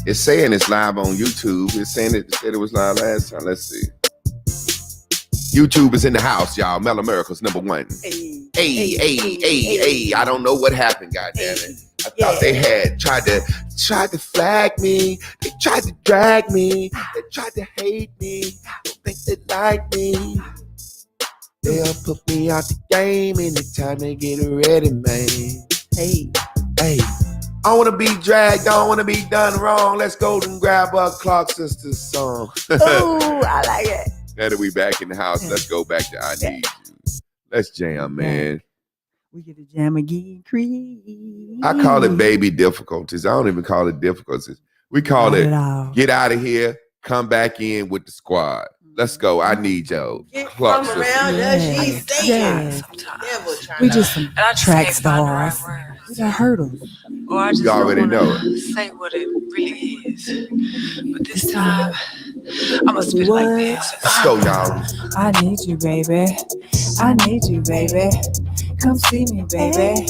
It's saying it's live on YouTube. It's saying it said it was live last time. Let's see. YouTube is in the house, y'all. Mel America's #1. Hey. I don't know what happened, goddammit. I thought they had tried to flag me. They tried to drag me. They tried to hate me. Don't think they like me. They'll put me out the game anytime they get ready, man. Hey. I wanna be dragged, I don't wanna be done wrong. Let's go and grab our Clark Sisters song. Oh, I like it. Now that we back in the house, let's go back to I Need You. Let's jam, man. We get to jam again, Creed. I call it baby difficulties. I don't even call it difficulties. We call it get out of here, come back in with the squad. Let's go. I need you. Clark Sisters. Around us, she's singing. We just some track stars. We got hurdles. Or I just you already know it. Say what it really is. But this time, I'm gonna spit like this. Let's go, y'all. I need you, baby. I need you, baby. Come see me, baby.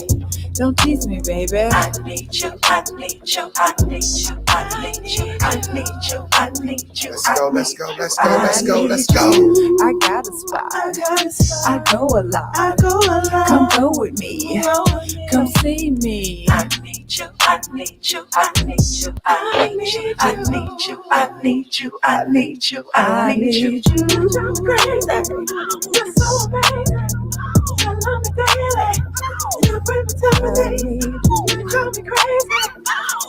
Don't tease me, baby. I need you, I need you, I need you, I need you, I need you, I need you. Let's go. I got a spot. I go a lot. Come go with me. Come see me. I need you, I need you, I need you, I need you, I need you, I need you, I need you, I need you. You're crazy. You're so amazing. You love me daily. You bring me to me. You drive me crazy.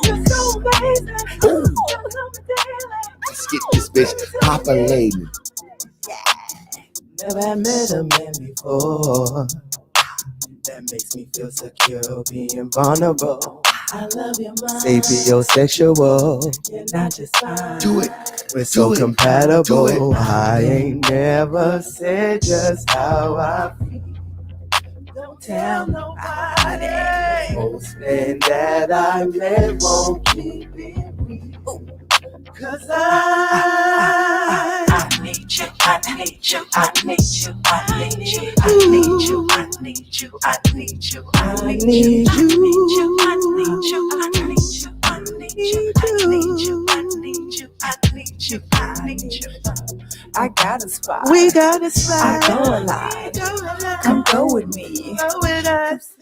You're so amazing. You love me daily. Let's get this bitch populating. Never met a man before that makes me feel secure, being vulnerable. I love your mind. Sapiosexual. You're not just fine. Do it. We're so compatible. I ain't never said just how I feel. Don't tell nobody. Most men that I met won't keep it real. Cause I need you, I need you, I need you, I need you, I need you, I need you, I need you, I need you, I need you, I need you, I need you, I need you, I need you, I need you, I need you, I need you. I got a spot. We got a spot. I go a lot. Come go with me. Go with us.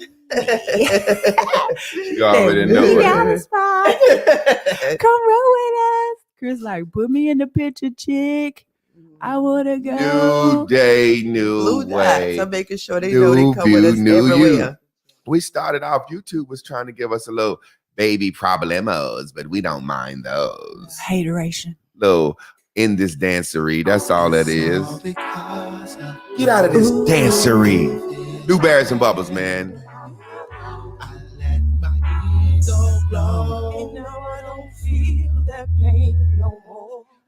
You already know We it. got a spot. Come roll with us. Chris like, put me in the picture, chick. I wanna go. New day, new Blue way. dots. I'm making sure they New know they come with view, us new you. everywhere. We started off, YouTube was trying to give us a little baby problemos, but we don't mind those. Hateration. Little in this dancery, that's all that is. Get out of this dancery. New Berries and Bubbles, man.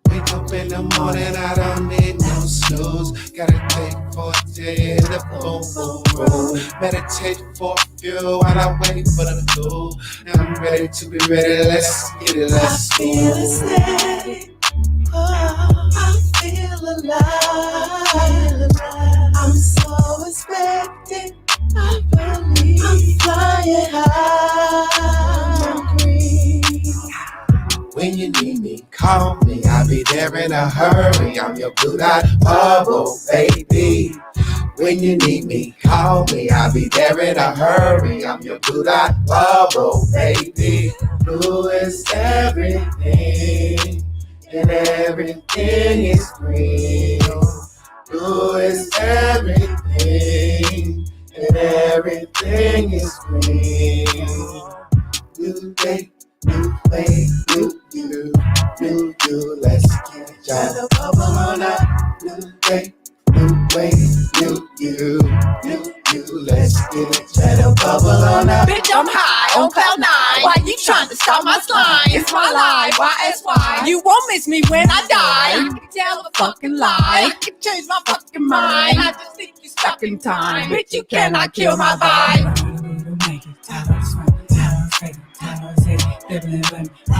Wake up in the morning, I don't need no snooze. Gotta take 40 in the boom, boom, boom. Meditate for a few while I wait for the cool. Now I'm ready to be ready, let's get it, let's I feel ecstatic. Oh, I feel alive. I'm so expectant. I believe I'm flying high. I'm green. When you need me, call me. I'll be there in a hurry. I'm your blue dot bubble, baby. When you need me, call me. I'll be there in a hurry. I'm your blue dot bubble, baby. Blue is everything, and everything is green. Blue is everything, and everything is green. New day. New way, new you, let's get it, y'all. The bubble on up. New way, new you, let's get it, y'all. The bubble on up. Bitch, I'm high on cloud nine. Why you trying to stop my slime? It's my life, YSY. You won't miss me when I die. You can tell a fucking lie. I can change my fucking mind. I just think you're stuck in time. Bitch, you cannot kill my vibe. I'm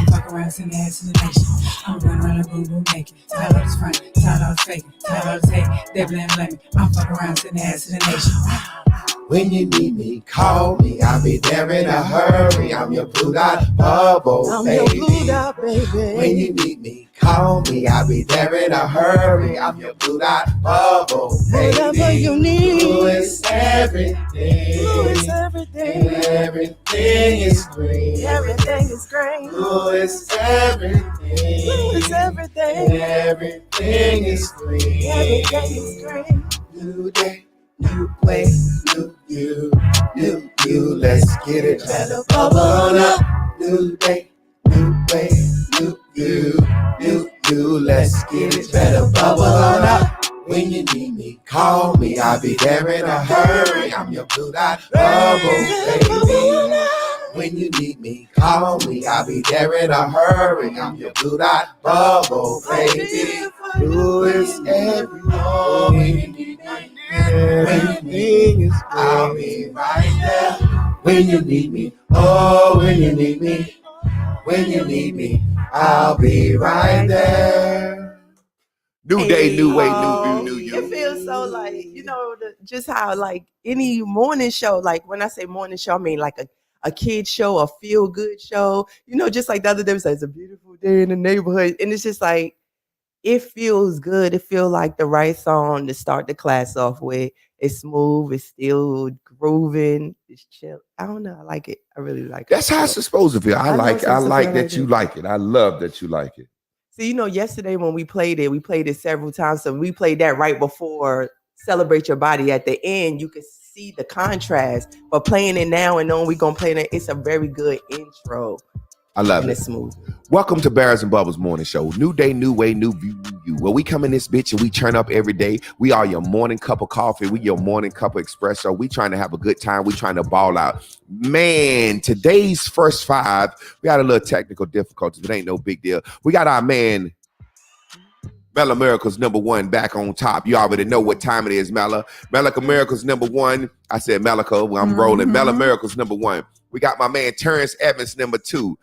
fucking around, sending ass in the nation. I'm running around, boom, boom, naked. Tired of this front, tired of this fake, tired of this hate. They blame me. I'm fucking around, sending ass in the nation. When you need me, call me. I'll be there in a hurry. I'm your blue dot bubble, I'm your baby. blue dot, baby. When you need me, call me. I'll be there in a hurry. I'm your blue dot bubble, baby. Whatever you need. Blue is everything. Blue is everything. Everything is green. Everything is great. Blue is everything. Blue is everything. Everything is green. Everything is great. New day, new way, new you, new you. Let's get it better. Bubble on up. New day, new way, new you, new you. Let's get it better. Bubble on up. When you need me, call me. I'll be there in a hurry. I'm your blue dot bubble, baby. When you need me, call me. I'll be there in a hurry. I'm your blue dot bubble, baby. Blue is everything. Everything is great. I'll be right there. When you need me, oh, when you need me. When you need me, I'll be right there. New day, new way, Oh, new view, new It you. feels so like, just how like any morning show, like when I say morning show, I mean like a kid show, a feel good show, just like the other day, it was like, it's a beautiful day in the neighborhood. And it's just like, it feels good. It feels like the right song to start the class off with. It's smooth. It's still grooving. It's chill. I don't know. I like it. I really like it. That's how it's supposed to feel. I I know like it's I supposed to like feel that like you it. like it. I love that you like it. So, yesterday when we played it several times. So we played that right before Celebrate Your Body. At the end, you can see the contrast. But playing it now and knowing we're going to play it, it's a very good intro. I love And it. it's smooth. Welcome to Barrels and Bubbles Morning Show. New day, new way, new view, new you. Well, we come in this bitch and we turn up every day. We are your morning cup of coffee. We your morning cup of espresso. We trying to have a good time. We trying to ball out. Man, today's first five, we had a little technical difficulties, but ain't no big deal. We got our man, Mela Miracles #1 back on top. You already know what time it is, Mela. Melica Miracles #1. I said Melica. Well, I'm rolling. Mela Miracles #1. We got my man Terrence Evans #2.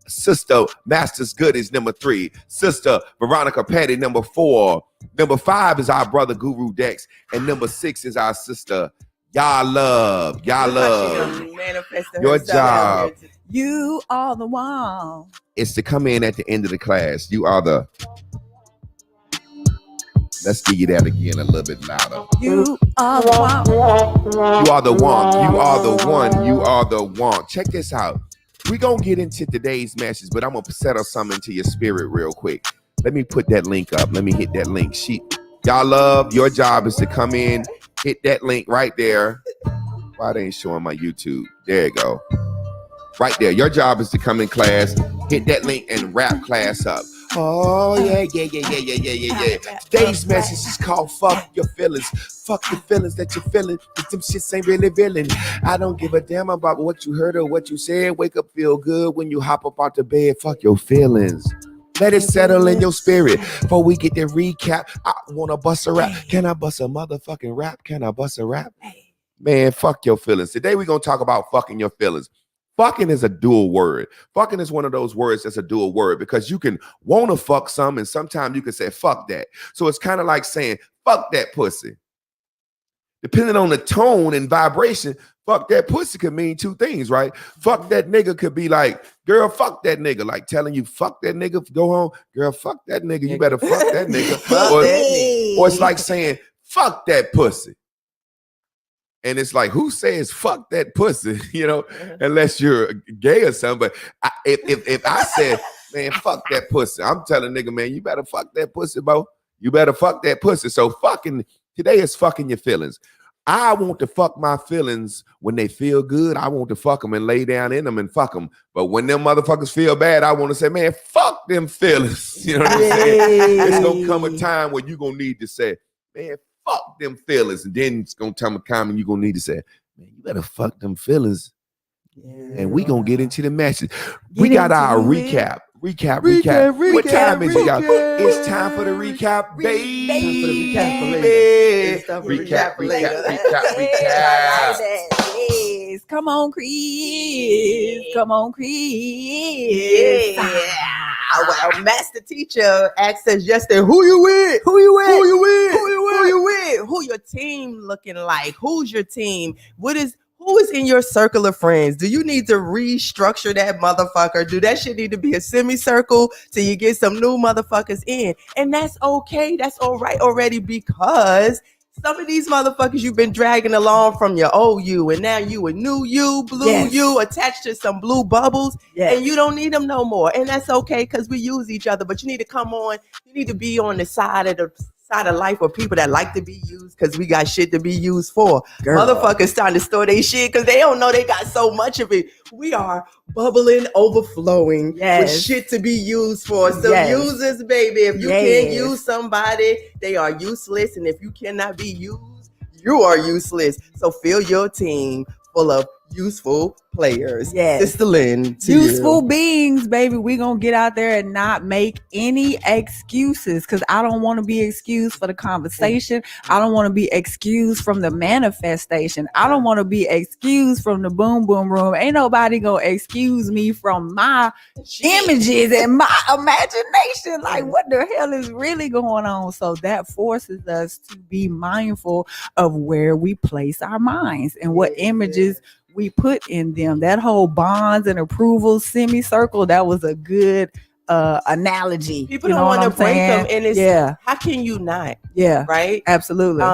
Sister Masters Goodies #3. Sister Veronica Petty #4. #5 is our brother Guru Dex. And #6 is our sister Y'all Love. Y'all Love. Your job. You are the one. It's to come in at the end of the class. You are the... Let's give you that again a little bit louder. You are the one. You are the one. You are the one. You are the one. Check this out. We're going to get into today's message, but I'm going to settle something into your spirit real quick. Let me put that link up. Let me hit that link. Y'all Love, your job is to come in, hit that link right there. Why they ain't showing my YouTube? There you go. Right there. Your job is to come in class, hit that link, and wrap class up. Oh, yeah. Today's message is called Fuck Your Feelings. Fuck your feelings that you're feeling. Them shits ain't really feeling. I don't give a damn about what you heard or what you said. Wake up, feel good when you hop up out the bed. Fuck your feelings. Let it settle in your spirit. Before we get the recap, I want to bust a rap. Can I bust a motherfucking rap? Can I bust a rap? Man, fuck your feelings. Today we're going to talk about fucking your feelings. Fucking is a dual word. Fucking is one of those words that's a dual word because you can want to fuck some and sometimes you can say fuck that. So it's kind of like saying fuck that pussy. Depending on the tone and vibration, fuck that pussy could mean two things, right? Fuck that nigga could be like, girl, fuck that nigga. Like telling you, fuck that nigga, go home. Girl, fuck that nigga. You better fuck that nigga. Or it's like saying, fuck that pussy. And it's like, who says fuck that pussy? Unless you're gay or something. But if I said, man, fuck that pussy, I'm telling nigga, man, you better fuck that pussy, bro. You better fuck that pussy. So today is fucking your feelings. I want to fuck my feelings when they feel good. I want to fuck them and lay down in them and fuck them. But when them motherfuckers feel bad, I want to say, man, fuck them feelings. You know what I'm saying? It's going to come a time where you're going to need to say, man, fuck them feelings. And then it's going to come a time and you're going to need to say, man, you better fuck them feelings. Yeah. And we going to get into the message. We got our recap. Recap. What time is it, y'all? It's time for the recap, baby. Recap. Yes. Come on, Chris. Come on, Chris. Yeah. Well, master teacher asks us yesterday, who you with? Who you with? Who you with? Who you with? Who you with? Who your team looking like? Who's your team? Who is in your circle of friends? Do you need to restructure that motherfucker? Do that shit need to be a semicircle till you get some new motherfuckers in? And that's okay. That's all right already, because some of these motherfuckers you've been dragging along from your old you, and now you a new you, blue Yes. you, attached to some blue bubbles, Yes. and you don't need them no more. And that's okay, because we use each other. But you need to come on. You need to be on the side of life of people that like to be used, because we got shit to be used for. Girl. Motherfuckers starting to store their shit because they don't know they got so much of it. We are bubbling, overflowing with Yes. shit to be used for. So Yes. users, baby, if you Yes. can't use somebody, they are useless. And if you cannot be used, you are useless. So fill your team full of useful players. Yes. Sister Lynn, to Useful you. beings, baby. We gonna get out there and not make any excuses, because I don't want to be excused for the conversation. I don't want to be excused from the manifestation. I don't want to be excused from the boom boom room. Ain't nobody gonna excuse me from my images and my imagination. Like, what the hell is really going on? So that forces us to be mindful of where we place our minds and what images we put in them. That whole bonds and approval semicircle, that was a good analogy. People You don't know what want to I'm break saying? them, and it's Yeah, how can you not, yeah, right? absolutely.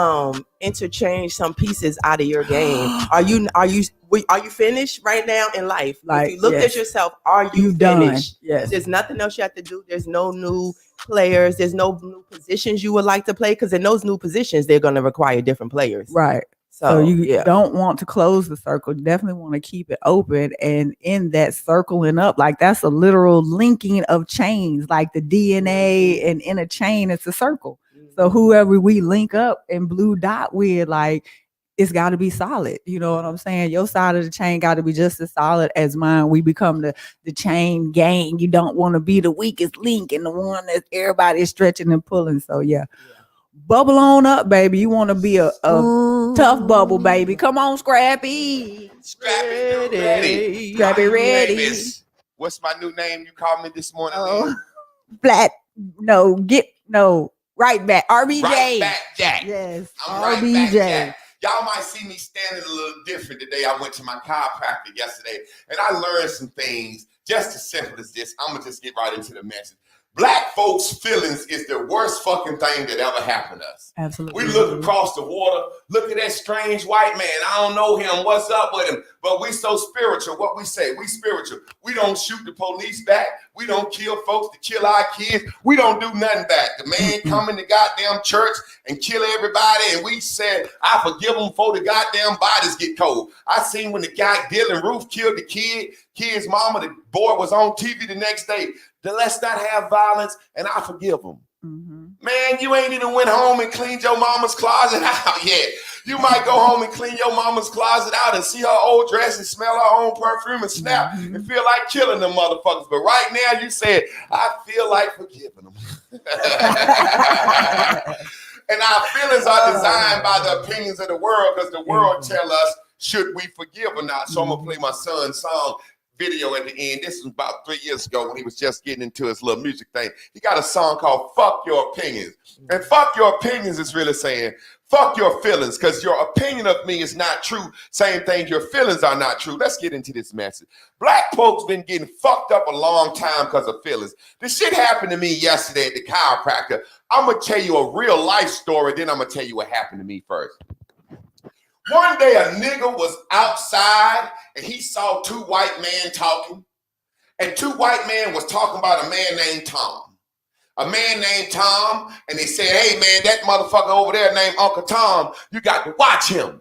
Interchange some pieces out of your game. Are you finished right now in life? Like, if you looked yes. at yourself, are you You done. finished? Yes. There's nothing else you have to do. There's no new players. There's no new positions you would like to play, because in those new positions, they're going to require different players. Right. So, So you yeah. don't want to close the circle. You definitely want to keep it open. And in that circling up, like, that's a literal linking of chains, like the DNA, and in a chain, it's a circle. So whoever we link up and blue dot with, like, it's got to be solid. You know what I'm saying? Your side of the chain got to be just as solid as mine. We become the chain gang. You don't want to be the weakest link and the one that everybody is stretching and pulling. So yeah. Bubble on up, baby. You want to be a tough bubble, baby. Come on, Scrappy. Scrappy, you ready? Scrappy My new ready. name is- What's my new name you called me this morning? Oh, Lynn? flat. Right back. RBJ. Right back, Jack. Yes. I'm right back, RBJ. Jack. Y'all might see me standing a little different today. I went to my chiropractor yesterday, and I learned some things just as simple as this. I'm going to just get right into the message. Black folks' feelings is the worst fucking thing that ever happened to us. Absolutely. We look across the water, look at that strange white man. I don't know him. What's up with him? But we so spiritual. What we say, we spiritual. We don't shoot the police back. We don't kill folks to kill our kids. We don't do nothing back. The man come in the goddamn church and kill everybody, and we said, I forgive them before the goddamn bodies get cold. I seen when the guy Dylan Roof killed the kid's mama, the boy was on TV the next day. Let's not have violence, and I forgive them. Mm-hmm. Man, you ain't even went home and cleaned your mama's closet out yet. You might go home and clean your mama's closet out and see her old dress and smell her own perfume and snap and feel like killing them motherfuckers. But right now you said, I feel like forgiving them. And our feelings are designed by the opinions of the world, because the world tell us, should we forgive or not? So I'm going to play my son's song video at the end. This was about 3 years ago when he was just getting into his little music thing. He got a song called Fuck Your Opinions. And fuck your opinions is really saying, fuck your feelings, because your opinion of me is not true. Same thing, your feelings are not true. Let's get into this message. Black folks been getting fucked up a long time because of feelings. This shit happened to me yesterday at the chiropractor. I'm going to tell you a real life story, then I'm going to tell you what happened to me first. One day a nigga was outside and he saw two white men talking. And two white men was talking about a man named Tom. A man named Tom, and they said, hey man, that motherfucker over there named Uncle Tom, you got to watch him.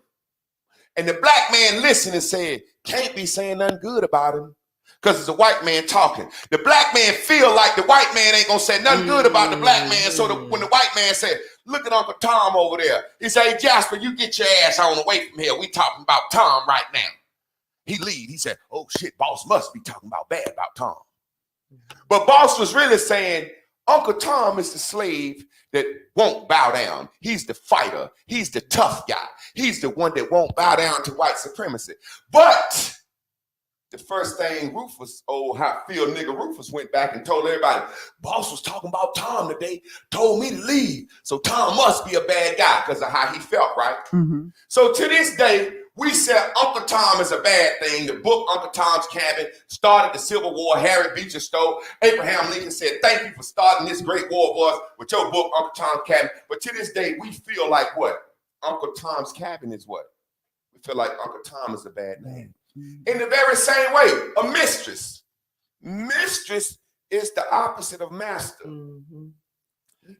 And the black man listened and said, can't be saying nothing good about him, because it's a white man talking. The black man feel like the white man ain't gonna say nothing good about the black man. So when the white man said, look at Uncle Tom over there, he said, hey Jasper, you get your ass on away from here. We talking about Tom right now. He leave. He said, oh shit, boss must be talking about bad about Tom. But boss was really saying, Uncle Tom is the slave that won't bow down. He's the fighter. He's the tough guy. He's the one that won't bow down to white supremacy. But the first thing Rufus, old hot field nigga Rufus, went back and told everybody, boss was talking about Tom today, told me to leave. So Tom must be a bad guy because of how he felt, right? Mm-hmm. So to this day, we said Uncle Tom is a bad thing. The book Uncle Tom's Cabin started the Civil War. Harry Beecher Stowe, Abraham Lincoln said, thank you for starting this great war for us with your book, Uncle Tom's Cabin. But to this day, we feel like what? Uncle Tom's Cabin is what? We feel like Uncle Tom is a bad name. In the very same way, a mistress. Mistress is the opposite of master. Mhm.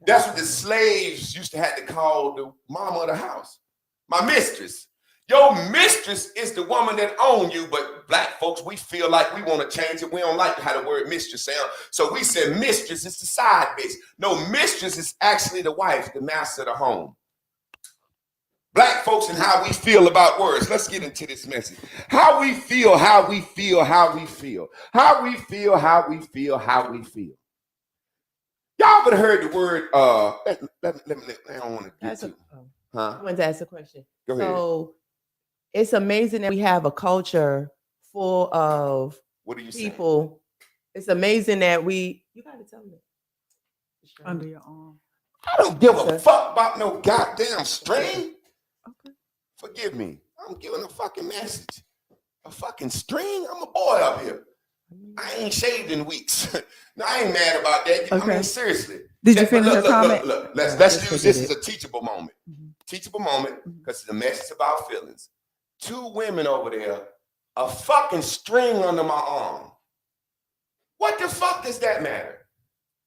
That's what the slaves used to have to call the mama of the house. My mistress. Your mistress is the woman that owns you, but black folks, we feel like we want to change it. We don't like how the word mistress sounds. So we said mistress is the side bitch. No, mistress is actually the wife, the master of the home. Black folks and how we feel about words. Let's get into this message. How we feel, how we feel, how we feel. How we feel, how we feel, how we feel. Y'all ever heard the word, I don't want to get to. I wanted to ask a question. Go ahead. So it's amazing that we have a culture full of What are you saying? people. It's amazing that you got to tell me. Under your arm. I don't give a Okay. fuck about no goddamn string. Okay. Forgive me. I'm giving a fucking message. A fucking string? I'm a boy up here. I ain't shaved in weeks. No, I ain't mad about that. I Okay. mean, seriously. Did you Look, finish your comment? Look. Let's Yeah, use yes, this I as did. a teachable moment. Mhm. Teachable moment Mhm. because it's a message about feelings. 2 women over there, a fucking string under my arm. What the fuck does that matter?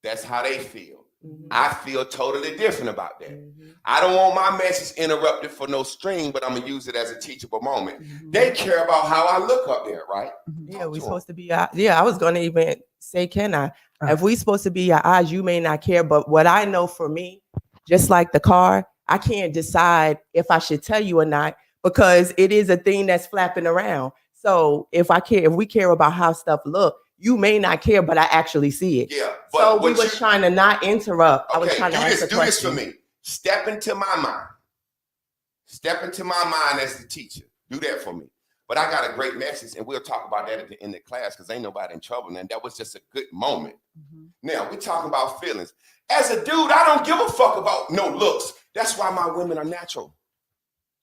That's how they feel. Mhm. I feel totally different about that. Mhm. I don't want my message interrupted for no string, but I'm gonna use it as a teachable moment. Mhm. They care about how I look up there, right? Yeah, Talk we to 'em. supposed to be. Yeah, I was going to even say, can I? Uh. If we supposed to be your eyes, you may not care. But what I know for me, just like the car, I can't decide if I should tell you or not because it is a thing that's flapping around. So if we care about how stuff look, you may not care, but I actually see it. Yeah, So but we what was trying to not interrupt. I was okay, trying to ask a do this for question. me. Step into my mind. Step into my mind as the teacher. Do that for me. But I got a great message, and we'll talk about that at the end of class because ain't nobody in trouble. And that was just a good moment. Mhm. Now, we're talking about feelings. As a dude, I don't give a fuck about no looks. That's why my women are natural.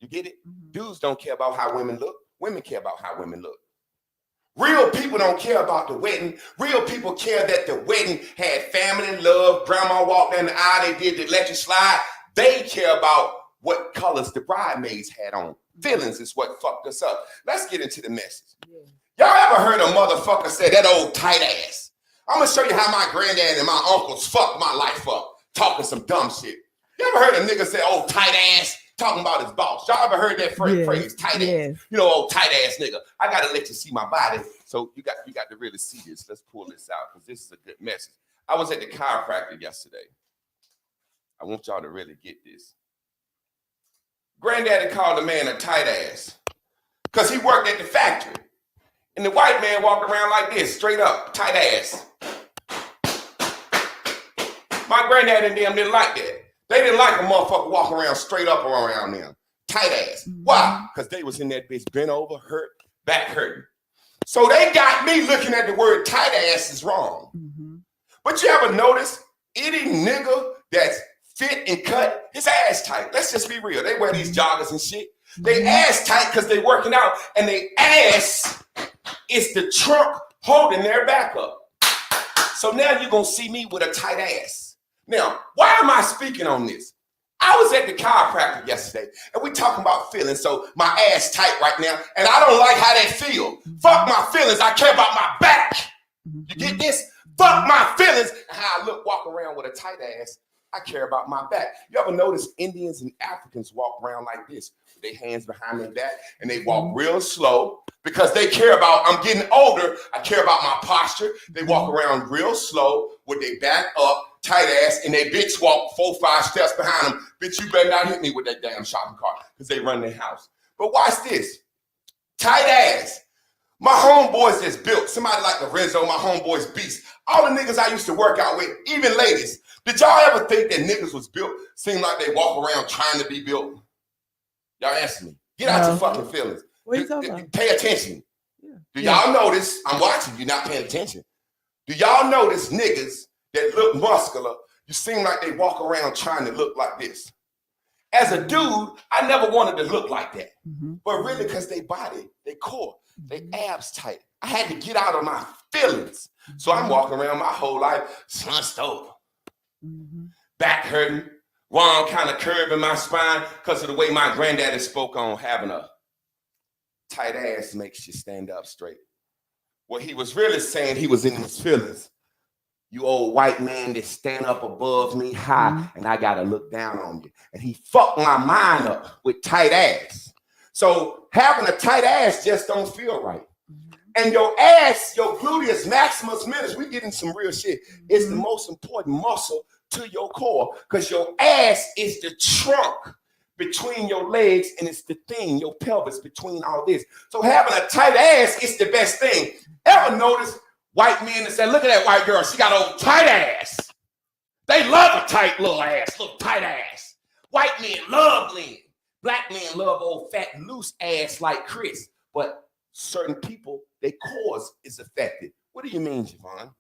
You get it? Mhm. Dudes don't care about how women look. Women care about how women look. Real people don't care about the wedding. Real people care that the wedding had family, love, grandma walked down the aisle, they did the electric slide. They care about what colors the bridesmaids had on. Feelings is what fucked us up. Let's get into the message. Y'all ever heard a motherfucker say that old tight ass? I'm gonna show you how my granddad and my uncles fucked my life up, talking some dumb shit. You ever heard a nigga say old tight ass? Talking about his boss. Y'all ever heard that phrase, tight ass? Yes. You know, old tight ass nigga. I gotta let you see my body. So you got to really see this. Let's pull this out because this is a good message. I was at the chiropractor yesterday. I want y'all to really get this. Granddaddy called the man a tight ass because he worked at the factory. And the white man walked around like this, straight up, tight ass. My granddad and them didn't like that. They didn't like a motherfucker walking around straight up around them. Tight ass. Why? Because they was in that bitch bent over, hurt, back hurting. So they got me looking at the word tight ass is wrong. Mhm. But you ever notice any nigga that's fit and cut, his ass tight. Let's just be real. They wear these joggers and shit. They ass tight because they working out, and they ass is the trunk holding their back up. So now you're gonna see me with a tight ass. Now, why am I speaking on this? I was at the chiropractor yesterday, and we talking about feelings. So my ass tight right now, and I don't like how they feel. Fuck my feelings. I care about my back. You get this? Fuck my feelings and how I look walking around with a tight ass. I care about my back. You ever notice Indians and Africans walk around like this with their hands behind their back and they walk real slow because they care about, I'm getting older, I care about my posture. They walk around real slow with their back up, tight ass, and they bitch walk 4-5 steps behind them. Bitch, you better not hit me with that damn shopping cart because they run their house. But watch this. Tight ass. My homeboys that's built, somebody like Lorenzo, my homeboys beast. All the niggas I used to work out with, even ladies. Did y'all ever think that niggas was built, seem like they walk around trying to be built? Y'all answer me. Get out your fucking feelings. What are you talking about? Pay attention. Yeah. Do y'all notice? I'm watching. You're not paying attention. Do y'all notice niggas that look muscular? You seem like they walk around trying to look like this. As a dude, I never wanted to look like that. But really, because they body, they core, they abs tight. I had to get out of my feelings. So I'm walking around my whole life slunched over. Back hurting, wrong kind of curve in my spine because of the way my granddaddy spoke on having a tight ass makes you stand up straight. What he was really saying, he was in his feelings. You old white man that stand up above me high and I gotta look down on you. And he fucked my mind up with tight ass. So having a tight ass just don't feel right. And your ass, your gluteus maximus minimus, we getting some real shit, is the most important muscle to your core because your ass is the trunk between your legs and it's the thing, your pelvis between all this. So having a tight ass is the best thing. Ever notice white men that say, look at that white girl, she got old tight ass. They love a tight little ass, little tight ass. White men love lean. Black men love old fat loose ass like Chris. But certain people, their cause is affected. What do you mean, Javon?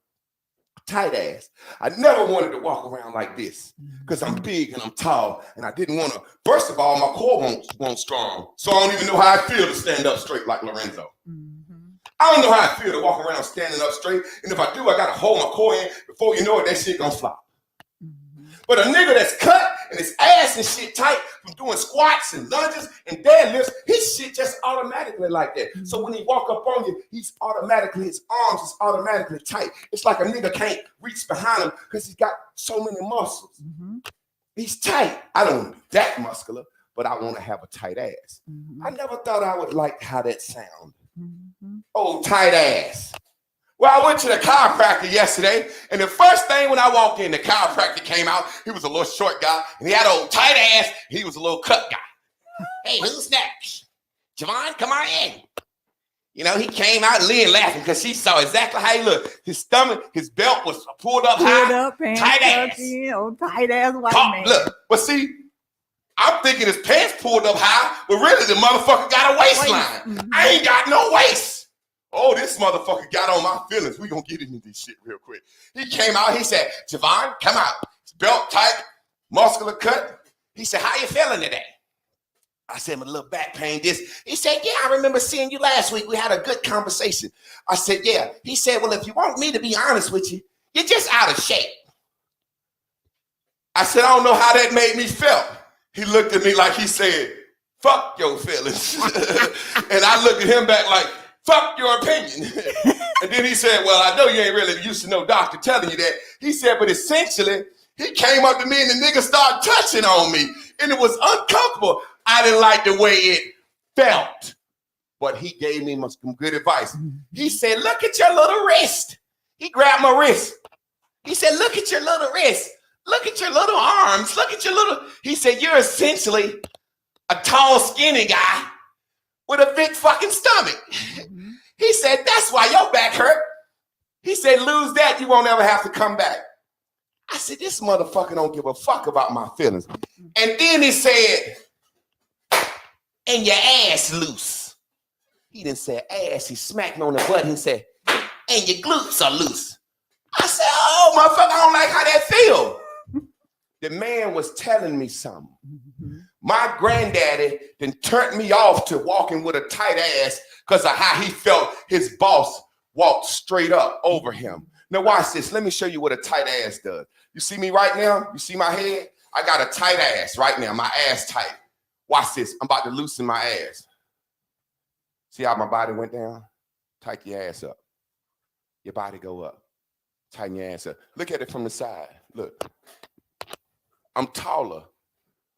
Tight ass. I never wanted to walk around like this because I'm big and I'm tall and I didn't want to. First of all, my core won't strong. So I don't even know how I feel to stand up straight like Lorenzo. I don't know how I feel to walk around standing up straight. And if I do, I got to hold my core in. Before you know it, that shit gonna flop. But a nigga that's cut and his ass and shit tight from doing squats and lunges and deadlifts, his shit just automatically like that. So when he walk up on you, his arms is automatically tight. It's like a nigga can't reach behind him because he's got so many muscles. He's tight. I don't want to be that muscular, but I want to have a tight ass. I never thought I would like how that sound. Oh, tight ass. Well, I went to the chiropractor yesterday, and the first thing when I walked in, the chiropractor came out. He was a little short guy, and he had old tight ass. He was a little cut guy. Hey, who's next? Javon, come on in. You know, he came out and Lynn laughing because she saw exactly how he looked. His stomach, his belt was pulled up high, tight ass. Tight ass white man. Look, but see, I'm thinking his pants pulled up high, but really the motherfucker got a waistline. I ain't got no waist. Oh, this motherfucker got on my feelings. We gonna get into this shit real quick. He came out, he said, Javon, come out. His belt tight, muscular cut. He said, how you feeling today? I said, my little back pain, this. He said, yeah, I remember seeing you last week. We had a good conversation. I said, yeah. He said, well, if you want me to be honest with you, you're just out of shape. I said, I don't know how that made me feel. He looked at me like he said, fuck your feelings. And I looked at him back like, fuck your opinion. And then he said, well, I know you ain't really used to no doctor telling you that. He said, but essentially, he came up to me and the nigga started touching on me. And it was uncomfortable. I didn't like the way it felt. But he gave me some good advice. He said, look at your little wrist. He grabbed my wrist. He said, look at your little wrist. Look at your little arms. Look at your little. He said, you're essentially a tall, skinny guy with a big fucking stomach. He said, that's why your back hurt. He said, lose that, you won't ever have to come back. I said, this motherfucker don't give a fuck about my feelings. And then he said, and your ass loose. He didn't say ass, he smacked me on the butt and said, and your glutes are loose. I said, oh, motherfucker, I don't like how that feel. The man was telling me something. My granddaddy then turned me off to walking with a tight ass because of how he felt his boss walked straight up over him. Now watch this. Let me show you what a tight ass does. You see me right now? You see my head? I got a tight ass right now. My ass tight. Watch this. I'm about to loosen my ass. See how my body went down? Tighten your ass up. Your body go up. Tighten your ass up. Look at it from the side. Look. I'm taller.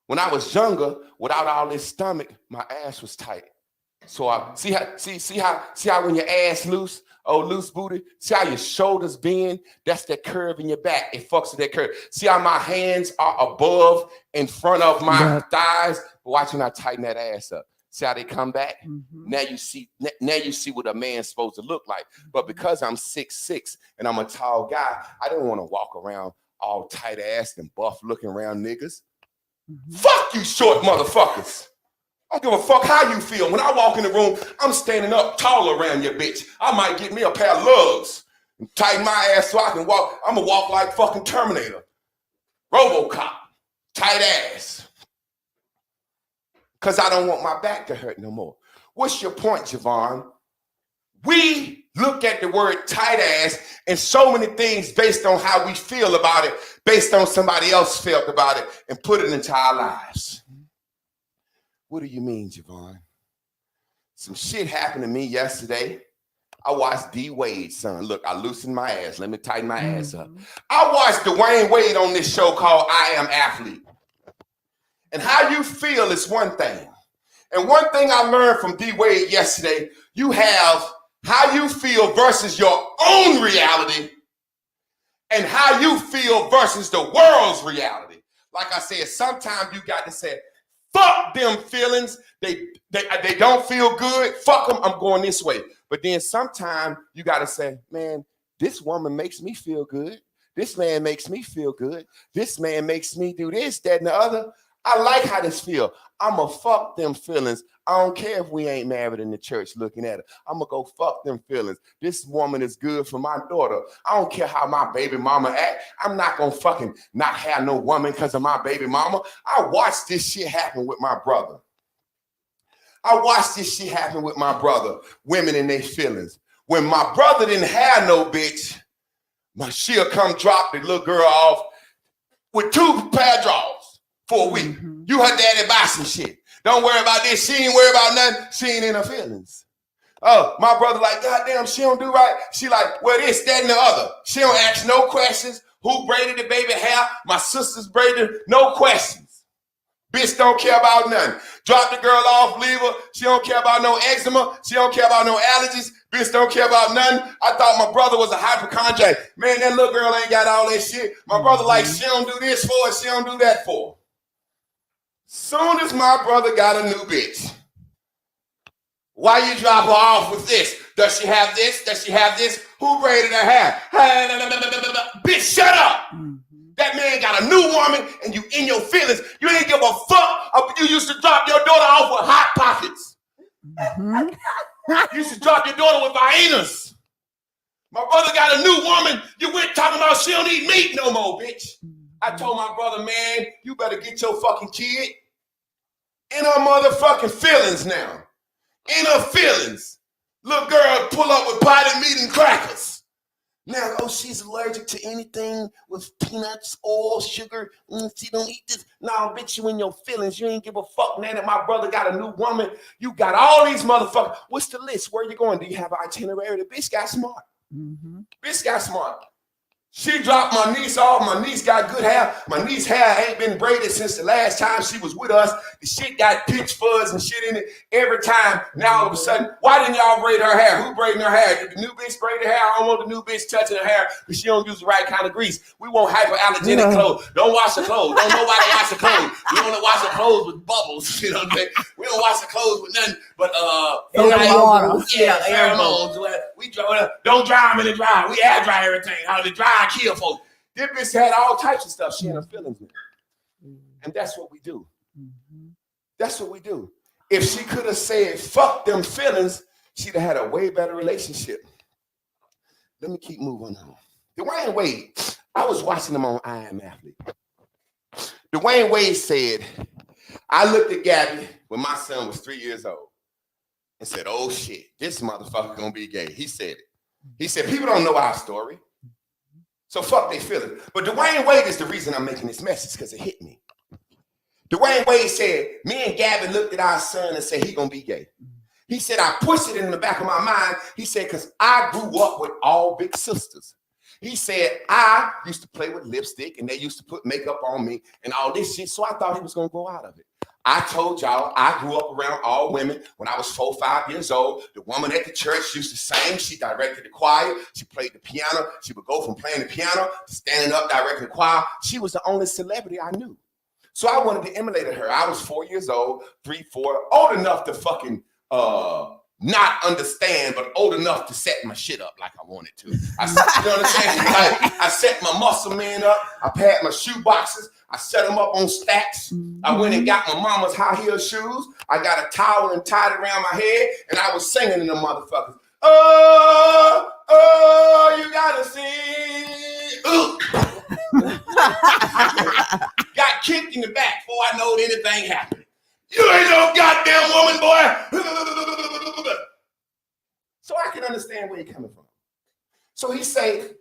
When I was younger, without all this stomach, my ass was tight. So I see how when your ass loose, loose booty, see how your shoulders bend? That's that curve in your back. It fucks with that curve. See how my hands are above in front of my thighs? But watch when I tighten that ass up. See how they come back? Now you see what a man's supposed to look like. But because I'm 6'6" and I'm a tall guy, I didn't want to walk around all tight ass and buff looking around niggas. Fuck you short motherfuckers. I don't give a fuck how you feel. When I walk in the room, I'm standing up taller around your bitch. I might get me a pair of lugs and tighten my ass so I can walk. I'm gonna walk like fucking Terminator. RoboCop. Tight ass. Because I don't want my back to hurt no more. What's your point, Javon? We look at the word tight ass and so many things based on how we feel about it, based on somebody else felt about it, and put it into our lives. What do you mean, Javon? Some shit happened to me yesterday. I watched D Wade, son. Look, I loosened my ass. Let me tighten my ass up. I watched Dwayne Wade on this show called I Am Athlete. And how you feel is one thing. And one thing I learned from D Wade yesterday, you have how you feel versus your own reality and how you feel versus the world's reality. Like I said, sometimes you got to say, fuck them feelings. They don't feel good. Fuck them. I'm going this way. But then sometimes you got to say, man, this woman makes me feel good. This man makes me feel good. This man makes me do this, that, and the other. I like how this feel. I'ma fuck them feelings. I don't care if we ain't married in the church looking at her. I'ma go fuck them feelings. This woman is good for my daughter. I don't care how my baby mama act. I'm not gonna fucking not have no woman because of my baby mama. I watched this shit happen with my brother. Women in their feelings. When my brother didn't have no bitch, she'll come drop the little girl off with 2 pair of drawers for a week. You her daddy buy some shit. Don't worry about this. She ain't worry about nothing. She ain't in her feelings. Oh, my brother like, goddamn, she don't do right. She like, well, this, that, and the other. She don't ask no questions. Who braided the baby hair? My sister's braided. No questions. Bitch don't care about nothing. Drop the girl off, leave her. She don't care about no eczema. She don't care about no allergies. Bitch don't care about nothing. I thought my brother was a hypochondriac. Man, that little girl ain't got all that shit. My brother like, she don't do this for her. She don't do that for her. Soon as my brother got a new bitch, why you drop her off with this? Does she have this? Does she have this? Who braided her hair? Bitch, shut up. That man got a new woman and you in your feelings. You ain't give a fuck. You used to drop your daughter off with Hot Pockets. You used to drop your daughter with Viennas. My brother got a new woman. You went talking about she don't eat meat no more, bitch. I told my brother, man, you better get your fucking kid in her motherfucking feelings now. In her feelings. Little girl pull up with potted meat and crackers. Now, oh, she's allergic to anything with peanuts, oil, sugar. She don't eat this. No, bitch, you in your feelings. You ain't give a fuck now that my brother got a new woman. You got all these motherfuckers. What's the list? Where you going? Do you have an itinerary? The bitch got smart. Bitch got smart. She dropped my niece off. My niece got good hair. My niece's hair ain't been braided since the last time she was with us. The shit got pitch fuzz and shit in it every time. Now all of a sudden, why didn't y'all braid her hair? Who braiding her hair? Did the new bitch braid her hair? I don't want the new bitch touching her hair because she don't use the right kind of grease. We want hypoallergenic clothes. Don't wash the clothes. Don't nobody wash the clothes. We don't wash the clothes with bubbles. You know what I'm saying? We don't wash the clothes with nothing but pheromones. We don't dry them in the dryer. We air dry everything. How the dryer kill folks. This bitch had all types of stuff. She had her feelings in. And that's what we do. That's what we do. If she could have said, fuck them feelings, she'd have had a way better relationship. Let me keep moving on. Dwayne Wade, I was watching him on I Am Athlete. Dwayne Wade said, I looked at Gabby when my son was 3 years old and said, oh shit, this motherfucker gonna be gay. He said it. He said, people don't know our story. So fuck they feelings. But Dwayne Wade is the reason I'm making this message because it hit me. Dwayne Wade said, me and Gabby looked at our son and said, he gonna be gay. He said, I pushed it in the back of my mind. He said, because I grew up with all big sisters. He said, I used to play with lipstick and they used to put makeup on me and all this shit. So I thought he was gonna grow out of it. I told y'all I grew up around all women when I was 4 or 5 years old. The woman at the church used to sing. She directed the choir. She played the piano. She would go from playing the piano to standing up directing the choir. She was the only celebrity I knew. So I wanted to emulate her. I was 4 years old, 3, 4, old enough to fucking not understand, but old enough to set my shit up like I wanted to. You know what I'm saying? Like, I set my muscle man up. I had my shoe boxes. I set them up on stacks. I went and got my mama's high heel shoes. I got a towel and tied it around my head, and I was singing in the motherfuckers. Oh, oh, you gotta see. Got kicked in the back before I knowed anything happened. You ain't no goddamn woman, boy. So I can understand where he's coming from. So he started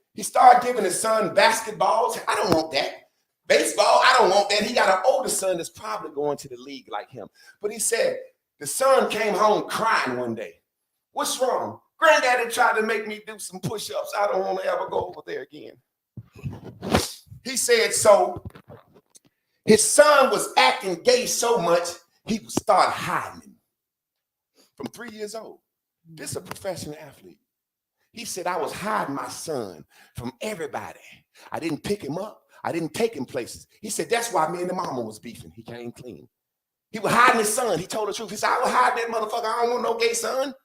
giving his son basketballs. I don't want that. Baseball, I don't want that. He got an older son that's probably going to the league like him. But he said the son came home crying one day. What's wrong? Granddaddy tried to make me do some push-ups. I don't want to ever go over there again. He said so. His son was acting gay so much, he would start hiding him. From 3 years old. This is a professional athlete. He said, I was hiding my son from everybody. I didn't pick him up. I didn't take him places. He said, that's why me and the mama was beefing. He came clean. He was hiding his son. He told the truth. He said, I was hiding that motherfucker. I don't want no gay son.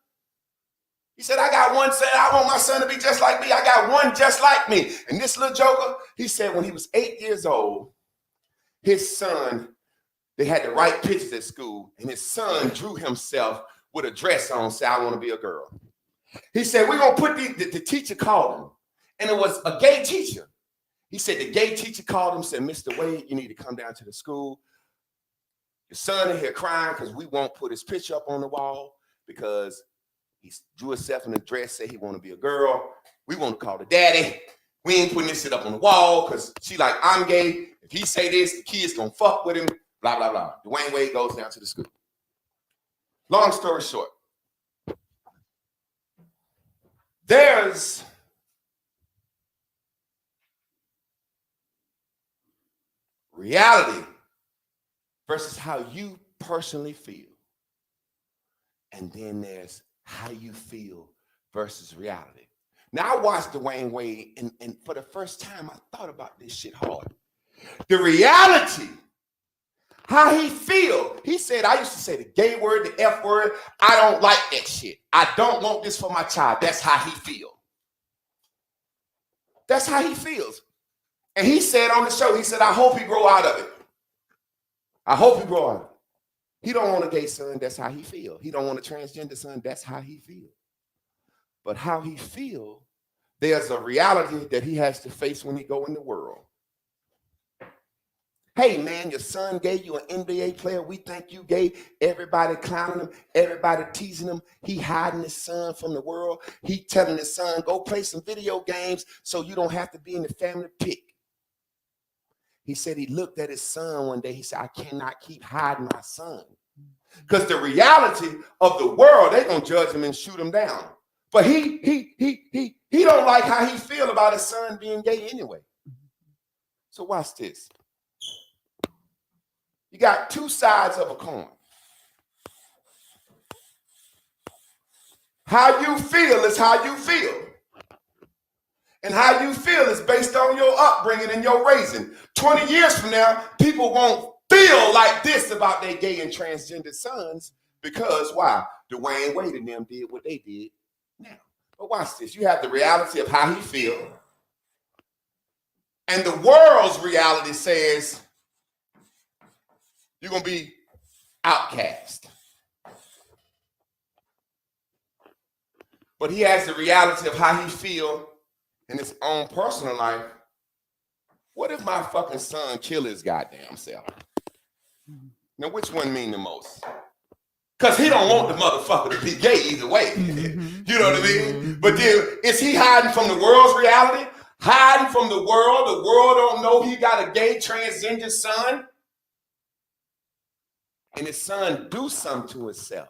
He said, I got one son. I want my son to be just like me. I got one just like me. And this little joker, he said when he was 8 years old, his son, they had to write pictures at school, and his son drew himself with a dress on, said, I want to be a girl. He said, we're going to put the teacher called him, and it was a gay teacher. He said the gay teacher called him, said, Mr. Wade, you need to come down to the school. Your son in here crying because we won't put his picture up on the wall because he drew himself in a dress, said he want to be a girl. We want to call the daddy. We ain't putting this shit up on the wall because she like, I'm gay. If he say this, the kid's going to fuck with him, blah, blah, blah. Dwayne Wade goes down to the school. Long story short, there's reality versus how you personally feel. And then there's how you feel versus reality. Now, I watched Dwayne Wade, and for the first time, I thought about this shit hard. The reality, how he feel. He said, I used to say the gay word, the F word. I don't like that shit. I don't want this for my child. That's how he feel. That's how he feels. And he said on the show, he said, I hope he grow out of it. I hope he grow out of it. He don't want a gay son. That's how he feel. He don't want a transgender son. That's how he feel. But how he feel, there's a reality that he has to face when he go in the world. Hey, man, your son gay, you an NBA player. We think you gay. Everybody clowning him. Everybody teasing him. He hiding his son from the world. He telling his son, go play some video games so you don't have to be in the family pic. He said he looked at his son one day. He said, I cannot keep hiding my son. Because the reality of the world, they're going to judge him and shoot him down. But he don't like how he feel about his son being gay anyway. So watch this. You got two sides of a coin. How you feel is how you feel. And how you feel is based on your upbringing and your raising. 20 years from now, people won't feel like this about their gay and transgender sons because why? Dwayne Wade and them did what they did now. But watch this. You have the reality of how he feels. And the world's reality says you're going to be outcast. But he has the reality of how he feels in his own personal life. What if my fucking son kill his goddamn self? Now, which one mean the most? Because he don't want the motherfucker to be gay either way. You know what I mean? But then, is he hiding from the world's reality? Hiding from the world? The world don't know he got a gay transgender son? And his son do something to himself.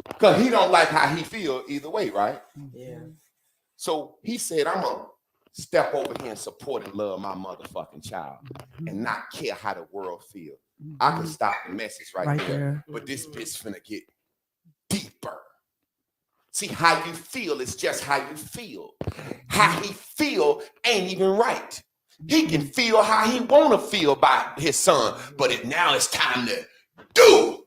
Because he don't like how he feel either way, right? Yeah. So he said, I'm going to step over here and support and love my motherfucking child and not care how the world feel. I can stop the message right there. But this bitch finna get deeper. See, how you feel is just how you feel. How he feel ain't even right. He can feel how he want to feel by his son, but now it's time to do.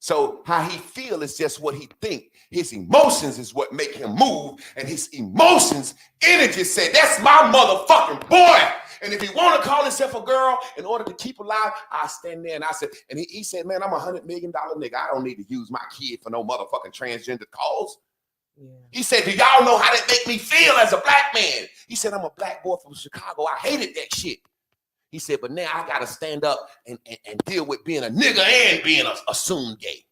So how he feel is just what he think. His emotions is what make him move, and his emotions, energy said, that's my motherfucking boy. And if he want to call himself a girl in order to keep alive, I stand there and I said, and he said, man, I'm $100 million nigga. I don't need to use my kid for no motherfucking transgender cause. Yeah. He said, do y'all know how that make me feel as a black man? He said, I'm a black boy from Chicago. I hated that shit. He said, but now I got to stand up and deal with being a nigga and being assumed gay.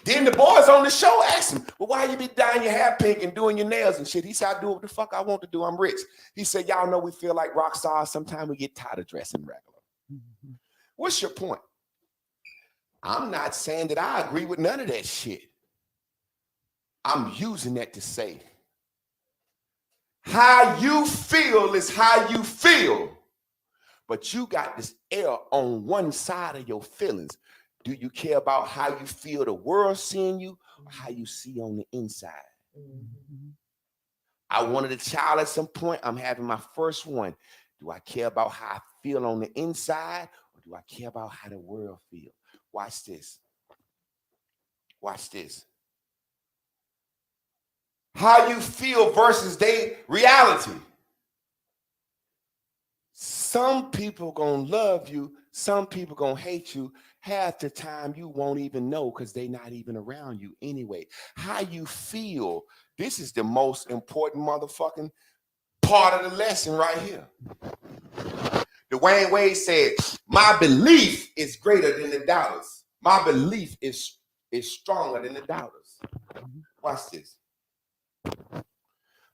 Then the boys on the show asked him, well, why you be dyeing your hair pink and doing your nails and shit? He said, I do what the fuck I want to do. I'm rich. He said, y'all know we feel like rock stars. Sometimes we get tired of dressing regular. Mm-hmm. What's your point? I'm not saying that I agree with none of that shit. I'm using that to say, how you feel is how you feel. But you got this error on one side of your feelings. Do you care about how you feel the world seeing you or how you see on the inside? Mm-hmm. I wanted a child at some point. I'm having my first one. Do I care about how I feel on the inside or do I care about how the world feels? Watch this. Watch this. How you feel versus their reality. Some people gonna love you. Some people gonna hate you. Half the time you won't even know because they're not even around you anyway. How you feel, this is the most important motherfucking part of the lesson right here. Dwayne Wade said, my belief is greater than the doubters. My belief is stronger than the doubters. Watch this.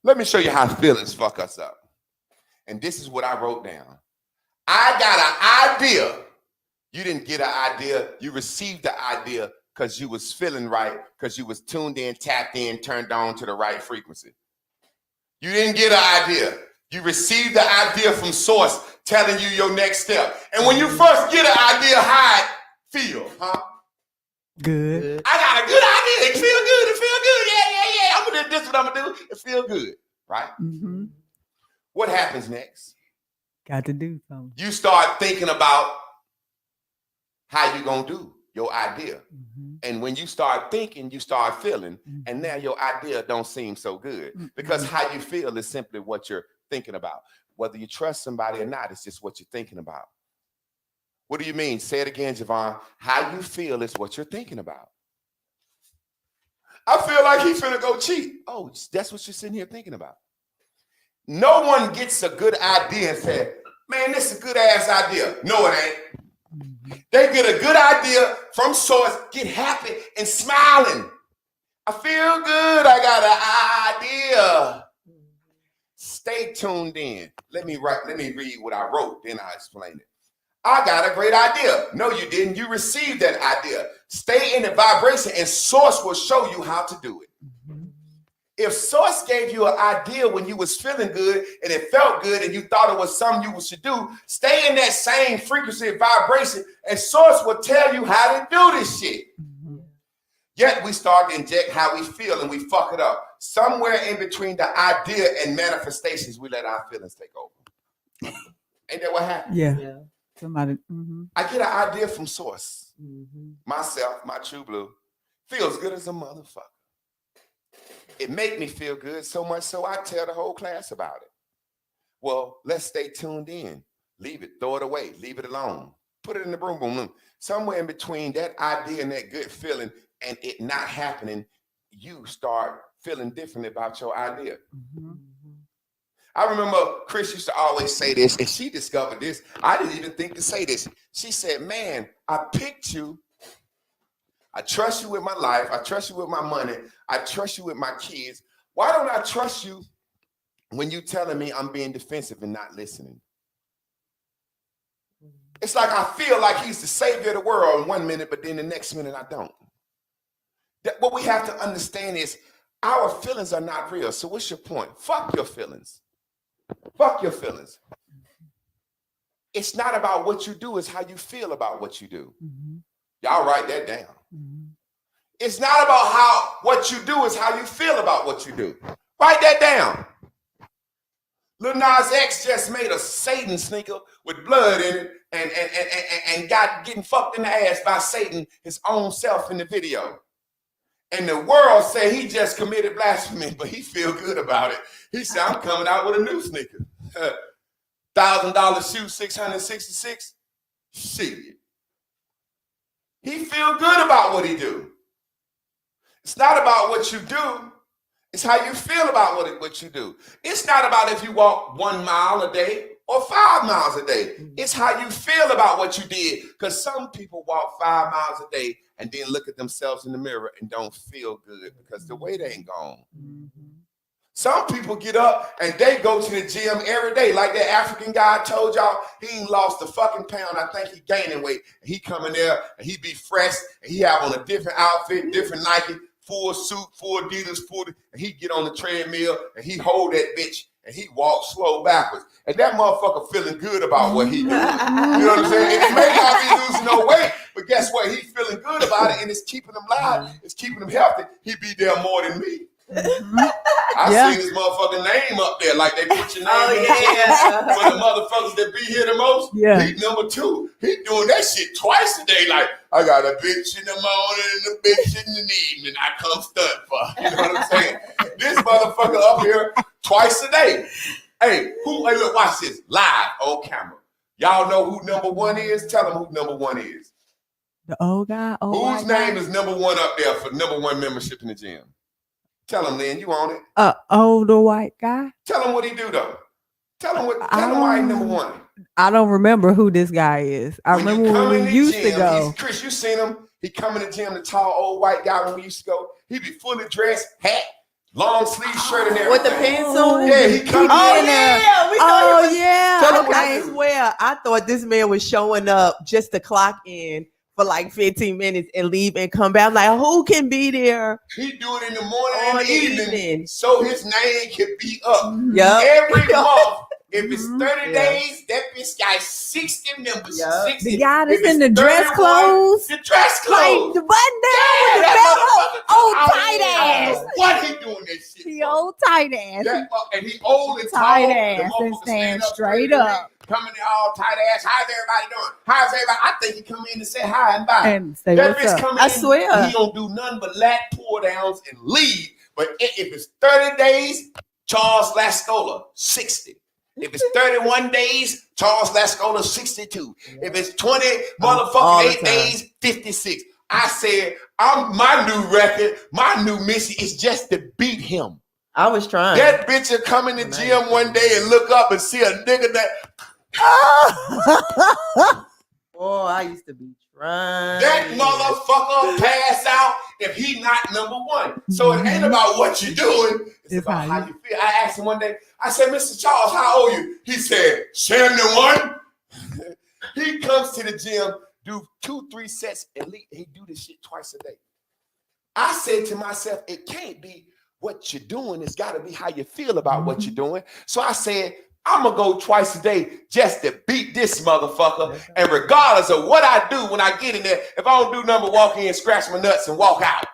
Let me show you how feelings fuck us up. And this is what I wrote down. I got an idea. You didn't get an idea. You received the idea because you was feeling right, because you was tuned in, tapped in, turned on to the right frequency. You didn't get an idea. You received the idea from source telling you your next step. And when you first get an idea, how it feel, huh? Good. I got a good idea. It feel good. It feel good. Yeah. I'm gonna do this. What I'm gonna do. It feel good, right? Mm-hmm. What happens next? Got to do something. You start thinking about how you gonna do your idea. Mm-hmm. And when you start thinking, you start feeling, mm-hmm. and now your idea don't seem so good. Mm-hmm. Because how you feel is simply what you're thinking about. Whether you trust somebody or not, it's just what you're thinking about. What do you mean? Say it again, Javon. How you feel is what you're thinking about. I feel like he's finna go cheat. Oh, that's what you're sitting here thinking about. No one gets a good idea and says, man, this is a good ass idea. No, it ain't. They get a good idea from source, get happy and smiling. I feel good. I got an idea. Stay tuned in. Let me read what I wrote, then I'll explain it. I got a great idea. No, you didn't. You received that idea. Stay in the vibration and source will show you how to do it. Mm-hmm. If source gave you an idea when you was feeling good and it felt good and you thought it was something you should do, stay in that same frequency and vibration and source will tell you how to do this shit. Mm-hmm. Yet we start to inject how we feel and we fuck it up. Somewhere in between the idea and manifestations, we let our feelings take over. Ain't that what happened? Yeah. Somebody. Mm-hmm. I get an idea from source. Mm-hmm. Myself, my true blue, feels good as a motherfucker. It make me feel good so much so I tell the whole class about it. Well, let's stay tuned in. Leave it, throw it away, leave it alone. Put it in the boom, boom, boom. Somewhere in between that idea and that good feeling and it not happening, you start feeling different about your idea. Mm-hmm. I remember Chris used to always say this, and she discovered this. I didn't even think to say this. She said, man, I picked you. I trust you with my life. I trust you with my money. I trust you with my kids. Why don't I trust you when you telling me I'm being defensive and not listening? It's like I feel like he's the savior of the world in 1 minute, but then the next minute I don't. What we have to understand is our feelings are not real. So what's your point? Fuck your feelings. Fuck your feelings. It's not about what you do, it's how you feel about what you do. Mm-hmm. Y'all write that down. Mm-hmm. It's not about what you do, it's how you feel about what you do. Write that down. Lil Nas X just made a Satan sneaker with blood in it and got getting fucked in the ass by Satan, his own self in the video. And the world say he just committed blasphemy, but he feel good about it. He said, I'm coming out with a new sneaker. $1,000 shoe, 666. Shit. He feel good about what he do. It's not about what you do. It's how you feel about what you do. It's not about if you walk 1 mile a day or 5 miles a day. It's how you feel about what you did. Because some people walk 5 miles a day and then look at themselves in the mirror and don't feel good because the weight ain't gone. Some people get up and they go to the gym every day. Like that African guy I told y'all, he ain't lost a fucking pound. I think he gaining weight. And he come in there and he be fresh and he have on a different outfit, different Nike, full suit, full Adidas, and he get on the treadmill and he hold that bitch and he walk slow backwards. And that motherfucker feeling good about what he doing. You know what I'm saying? And he may not be losing no weight, but guess what? He feeling good about it and it's keeping him live. It's keeping him healthy. He be there more than me. I seen this motherfucking name up there, like they put your name in there for the motherfuckers that be here the most. Yeah. He number 2. He doing that shit twice a day. Like, I got a bitch in the morning and a bitch in the evening. I come stunt for. You know what I'm saying? This motherfucker up here twice a day. Hey, look, watch this. Live on camera. Y'all know who number 1 is? Tell them who number 1 is. The old guy. Whose name is number 1 up there for number 1 membership in the gym? Tell him, Lynn, you on it. Older white guy. Tell him what he do though. Tell him why he number 1. I don't remember who this guy is. I remember when we used to go. Chris, you seen him? He come in the gym, the tall old white guy when we used to go. He be fully dressed, hat, long sleeve shirt and everything. With the pants on? Yeah, he come in there. Yeah. We thought he was, yeah. I swear, I thought this man was showing up just to clock in for like 15 minutes and leave and come back. I'm like, who can be there? He do it in the morning Or and the evening, evening. so his name can be up. Yep. Every month. If it's 30 days, that bitch got 60 members. Yeah. 60. The guy that's If it's in the dress 31, clothes. The dress Like clothes. the button down with the that belt. Old motherfucker. tight I don't ass. know what he doing that shit He for. old tight ass. And he old and tall. Tight The ass and motherfucker stand up straight straight up. Coming in all tight ass. How's everybody doing? How's everybody? I think he come in and say hi and bye. And say That what's bitch up. come in. I swear. He don't do nothing but lat pull downs and leave. But if it's 30 days, Charles Lascola, 60. If it's 31 days, Charles Lascola, 62. If it's 20 All motherfucking the 8 time. days, 56. I said, my new record, my new mission is just to beat him. I was trying. That bitch will come in the gym one day and look up and see a nigga that Oh, I used to be trying. that motherfucker pass out if he not number 1. So it ain't about what you're doing. It's about how you feel. I asked him one day, I said, Mr. Charles, how old are you? He said, 71. He comes to the gym, do 2-3 sets, and he do this shit twice a day. I said to myself, it can't be what you're doing. It's got to be how you feel about what you're doing. So I said, I'm going to go twice a day just to beat this motherfucker. And regardless of what I do when I get in there, if I don't do number walk in, scratch my nuts and walk out.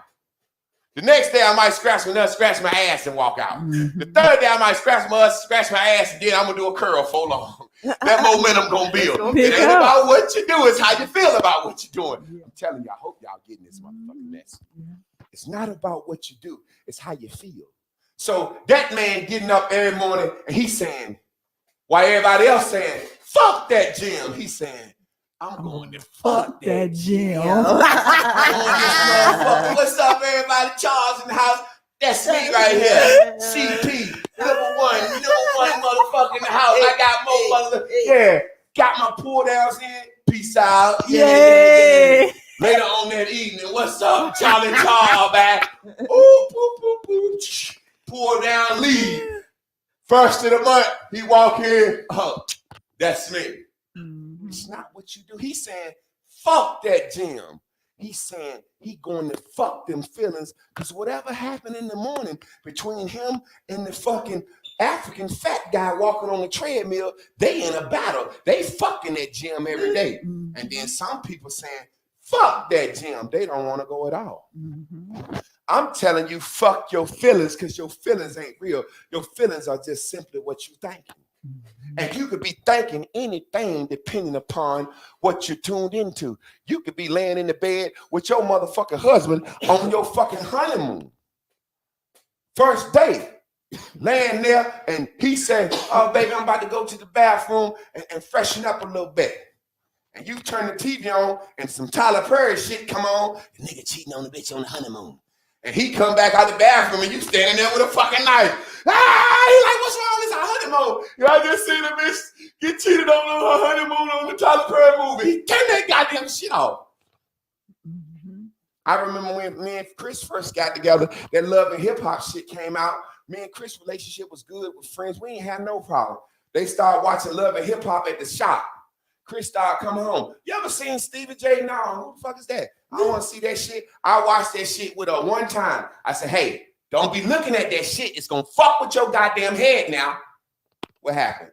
The next day I might scratch my nuts, scratch my ass and walk out. The third day I might scratch my nuts, scratch my ass, and then I'm going to do a curl for long. That momentum going to build. It ain't about what you do. It's how you feel about what you're doing. I'm telling you, I hope y'all getting this motherfucking mess. It's not about what you do. It's how you feel. So that man getting up every morning and he's saying, while everybody else saying, fuck that gym, he's saying, I'm going to fuck that gym. What's up, everybody? Charles in the house. That's me right here. CP, number 1 motherfucker in the house. I got more motherfuckers. Yeah, got my pull downs in. Peace out. Yeah. Later on that evening, what's up, Charlie Charles back? Ooh, boop, boop, boop. Pull down, leave. First of the month, he walk in. Oh, that's me. It's not what you do. He's saying, fuck that gym. He's saying he going to fuck them feelings because whatever happened in the morning between him and the fucking African fat guy walking on the treadmill, they in a battle. They fucking that gym every day. And then some people saying, Fuck that gym. They don't want to go at all. Mhm. I'm telling you, fuck your feelings, because your feelings ain't real. Your feelings are just simply what you thinking. And you could be thinking anything depending upon what you're tuned into. You could be laying in the bed with your motherfucking husband on your fucking honeymoon. First day, laying there, and he said, oh, baby, I'm about to go to the bathroom and freshen up a little bit. And you turn the TV on, and some Tyler Perry shit come on. The nigga cheating on the bitch on the honeymoon. And he come back out the bathroom, and you standing there with a fucking knife. He like, what's wrong? It's our honeymoon. I just seen a bitch get cheated on her honeymoon on the Tyler Perry movie. He turned that goddamn shit off. Mhm. I remember when me and Chris first got together, that Love and Hip Hop shit came out. Me and Chris' relationship was good with friends. We ain't had no problem. They started watching Love and Hip Hop at the shop. Chris started coming home. You ever seen Stevie J? No, who the fuck is that? I don't want to see that shit. I watched that shit with her one time. I said, hey, don't be looking at that shit. It's going to fuck with your goddamn head now. What happened?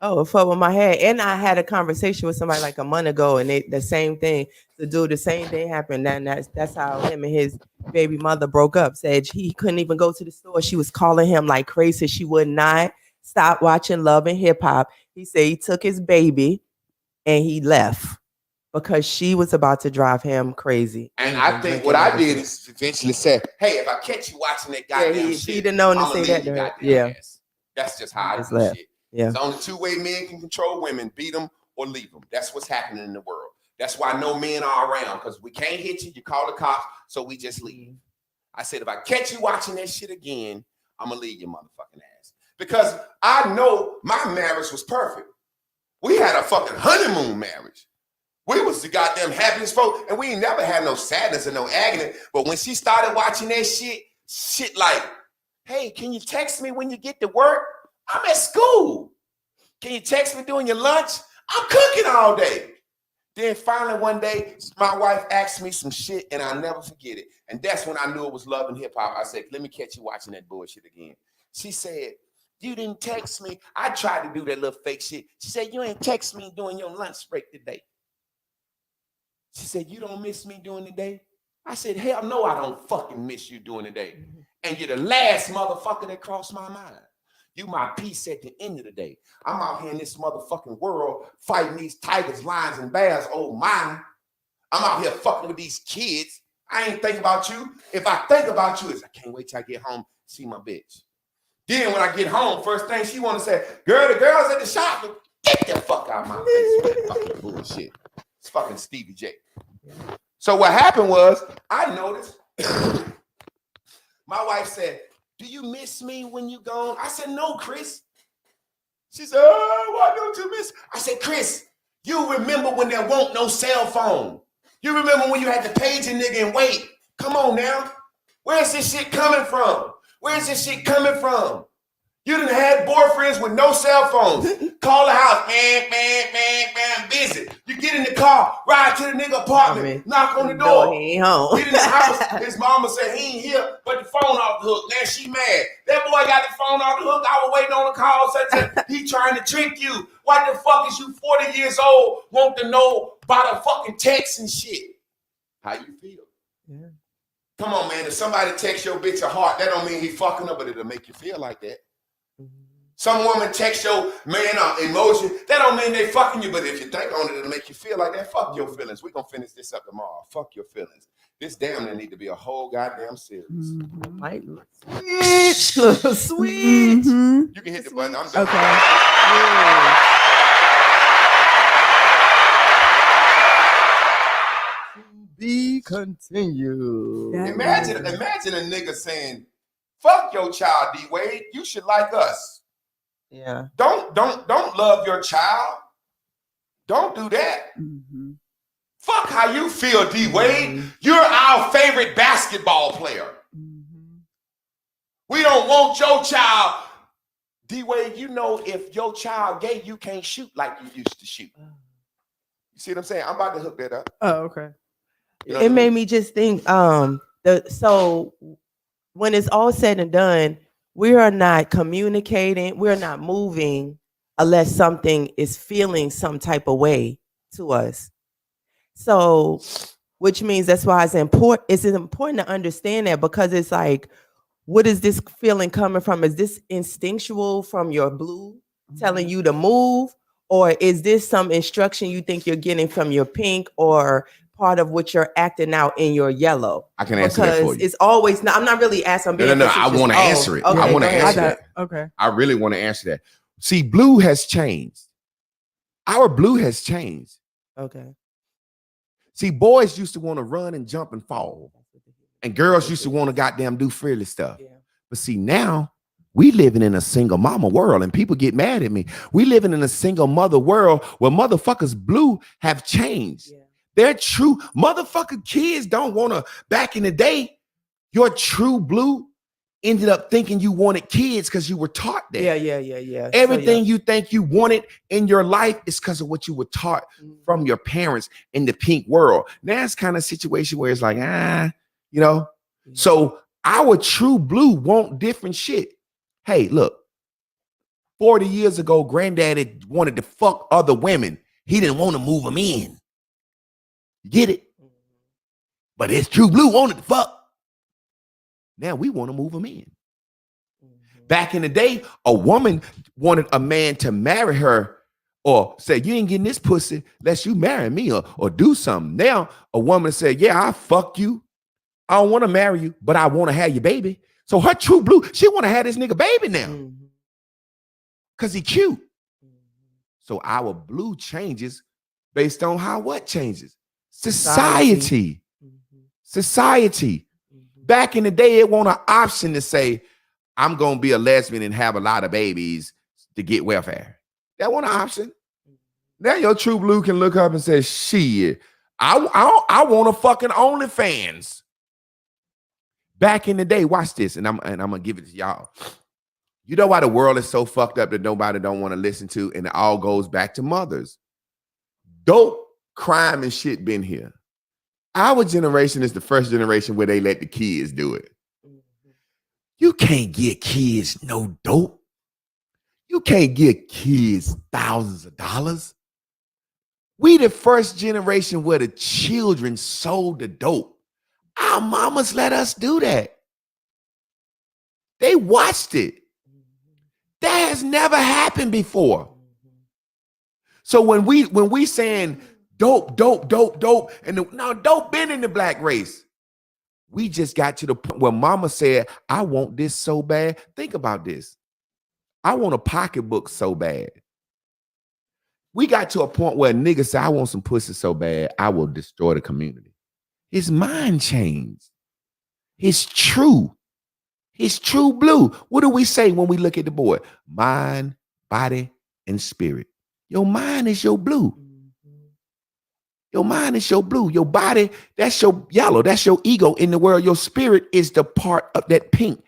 Oh, it fucked with my head. And I had a conversation with somebody like a month ago, and the same thing. The same thing happened. And that's how him and his baby mother broke up. Said he couldn't even go to the store. She was calling him like crazy. She would not stop watching Love and Hip Hop. He said he took his baby and he left because she was about to drive him crazy. And I think what I did is eventually say, hey, if I catch you watching that goddamn shit, he didn't know to I'ma say leave that. your To her. goddamn Yeah. ass. That's just how I Just do left. shit. Yeah. It's only two ways men can control women: beat them or leave them. That's what's happening in the world. That's why no men are around, because we can't hit you. You call the cops, so we just leave. I said, if I catch you watching that shit again, I'm gonna leave your motherfucking ass, because I know my marriage was perfect. We had a fucking honeymoon marriage. We was the goddamn happiest folk, and we ain't never had no sadness and no agony. But when she started watching that shit like, hey, can you text me when you get to work? I'm at school. Can you text me during your lunch? I'm cooking all day. Then finally one day, my wife asked me some shit, and I'll never forget it. And that's when I knew it was Love and Hip Hop. I said, let me catch you watching that bullshit again. She said, you didn't text me. I tried to do that little fake shit. She said, you ain't text me during your lunch break today. She said, you don't miss me during the day? I said, hell no, I don't fucking miss you during the day. And you're the last motherfucker that crossed my mind. You my peace at the end of the day. I'm out here in this motherfucking world fighting these tigers, lions, and bears. Oh, mine. I'm out here fucking with these kids. I ain't thinking about you. If I think about you, I can't wait till I get home, see my bitch. Then when I get home, first thing she want to say, girl, the girl's at the shop. Get the fuck out of my face with that fucking bullshit. It's fucking Stevie J. So what happened was, I noticed, my wife said, do you miss me when you gone? I said, no, Chris. She said, oh, why don't you miss? I said, Chris, you remember when there won't no cell phone. You remember when you had to page a nigga and wait. Come on now. Where's this shit coming from? Where's this shit coming from? You done had boyfriends with no cell phones. Call the house, man, busy. You get in the car, ride to the nigga apartment, knock on the door. He ain't home. Get in the house, his mama said he ain't here, but the phone off the hook. Now she mad. That boy got the phone off the hook. I was waiting on the call, said he trying to trick you. What the fuck is you 40 years old, want to know about a fucking text and shit? How you feel? Yeah. Come on, man. If somebody texts your bitch a heart, that don't mean he fucking her, but it'll make you feel like that. Some woman text your man emotion, that don't mean they fucking you, but if you think on it, it'll make you feel like that. Fuck your feelings. We're gonna finish this up tomorrow. Fuck your feelings. This damn near need to be a whole goddamn series. Mhm. Like, sweet. Mhm. You can hit the button. I'm done. Okay. Be continued. That- Imagine a nigga saying, fuck your child, D-Wade. You should like us. Yeah. Don't love your child. Don't do that. Mhm. Fuck how you feel, D-Wade. You're our favorite basketball player. Mhm. We don't want your child. D-Wade, you know if your child gay, you can't shoot like you used to shoot. You see what I'm saying? I'm about to hook that up. Oh, okay. You know It what I made mean? me just think, so when it's all said and done, we are not communicating, we're not moving unless something is feeling some type of way to us. So which means that's why it's important. It's important to understand that, because it's like, what is this feeling coming from? Is this instinctual from your blue telling you to move? Or is this some instruction you think you're getting from your pink, or part of what you're acting out in your yellow? I can answer that for Because you. it's always, I'm not really asking. No. I want to answer it. I want to answer that. Okay. I really want to answer that. See, blue has changed. Our blue has changed. Okay. See, boys used to want to run and jump and fall, and girls used to want to goddamn do frilly stuff. Yeah. But see, now we living in a single mama world, and people get mad at me. We living in a single mother world where motherfuckers blue have changed. Yeah. They're true motherfucking kids don't want to. Back in the day, your true blue ended up thinking you wanted kids because you were taught that. Yeah. Everything you think you wanted in your life is because of what you were taught Mhm. from your parents in the pink world. Now it's kind of a situation where it's like, you know. Yeah. So our true blue want different shit. Hey, look, 40 years ago, granddaddy wanted to fuck other women. He didn't want to move them in. You get it? Mhm. But his true blue wanted to fuck. Now we want to move them in. Mhm. Back in the day, a woman wanted a man to marry her or say, you ain't getting this pussy unless you marry me or do something. Now, a woman said, yeah, I fuck you. I don't want to marry you, but I want to have your baby. So her true blue, she want to have this nigga baby now Mhm. because he cute. Mhm. So our blue changes based on how what changes? Society. Mhm. Society. Mhm. Back in the day, it wasn't an option to say, I'm going to be a lesbian and have a lot of babies to get welfare. That wasn't an option. Now your true blue can look up and say, shit, I want a fucking OnlyFans. Back in the day, watch this, and I'm gonna give it to y'all. You know why the world is so fucked up that nobody don't want to listen to, and it all goes back to mothers. Dope, crime, and shit been here. Our generation is the first generation where they let the kids do it. Mhm. You can't get kids no dope. You can't get kids thousands of dollars. We the first generation where the children sold the dope. Our mamas let us do that. They watched it. That has never happened before. So when we saying dope, and now dope been in the black race. We just got to the point where mama said, I want this so bad. Think about this. I want a pocketbook so bad. We got to a point where a nigga said, I want some pussy so bad, I will destroy the community. His mind changed. His true blue. What do we say when we look at the board? Mind, body, and spirit. Your mind is your blue. Your mind is your blue. Your body, that's your yellow. That's your ego in the world. Your spirit is the part of that pink.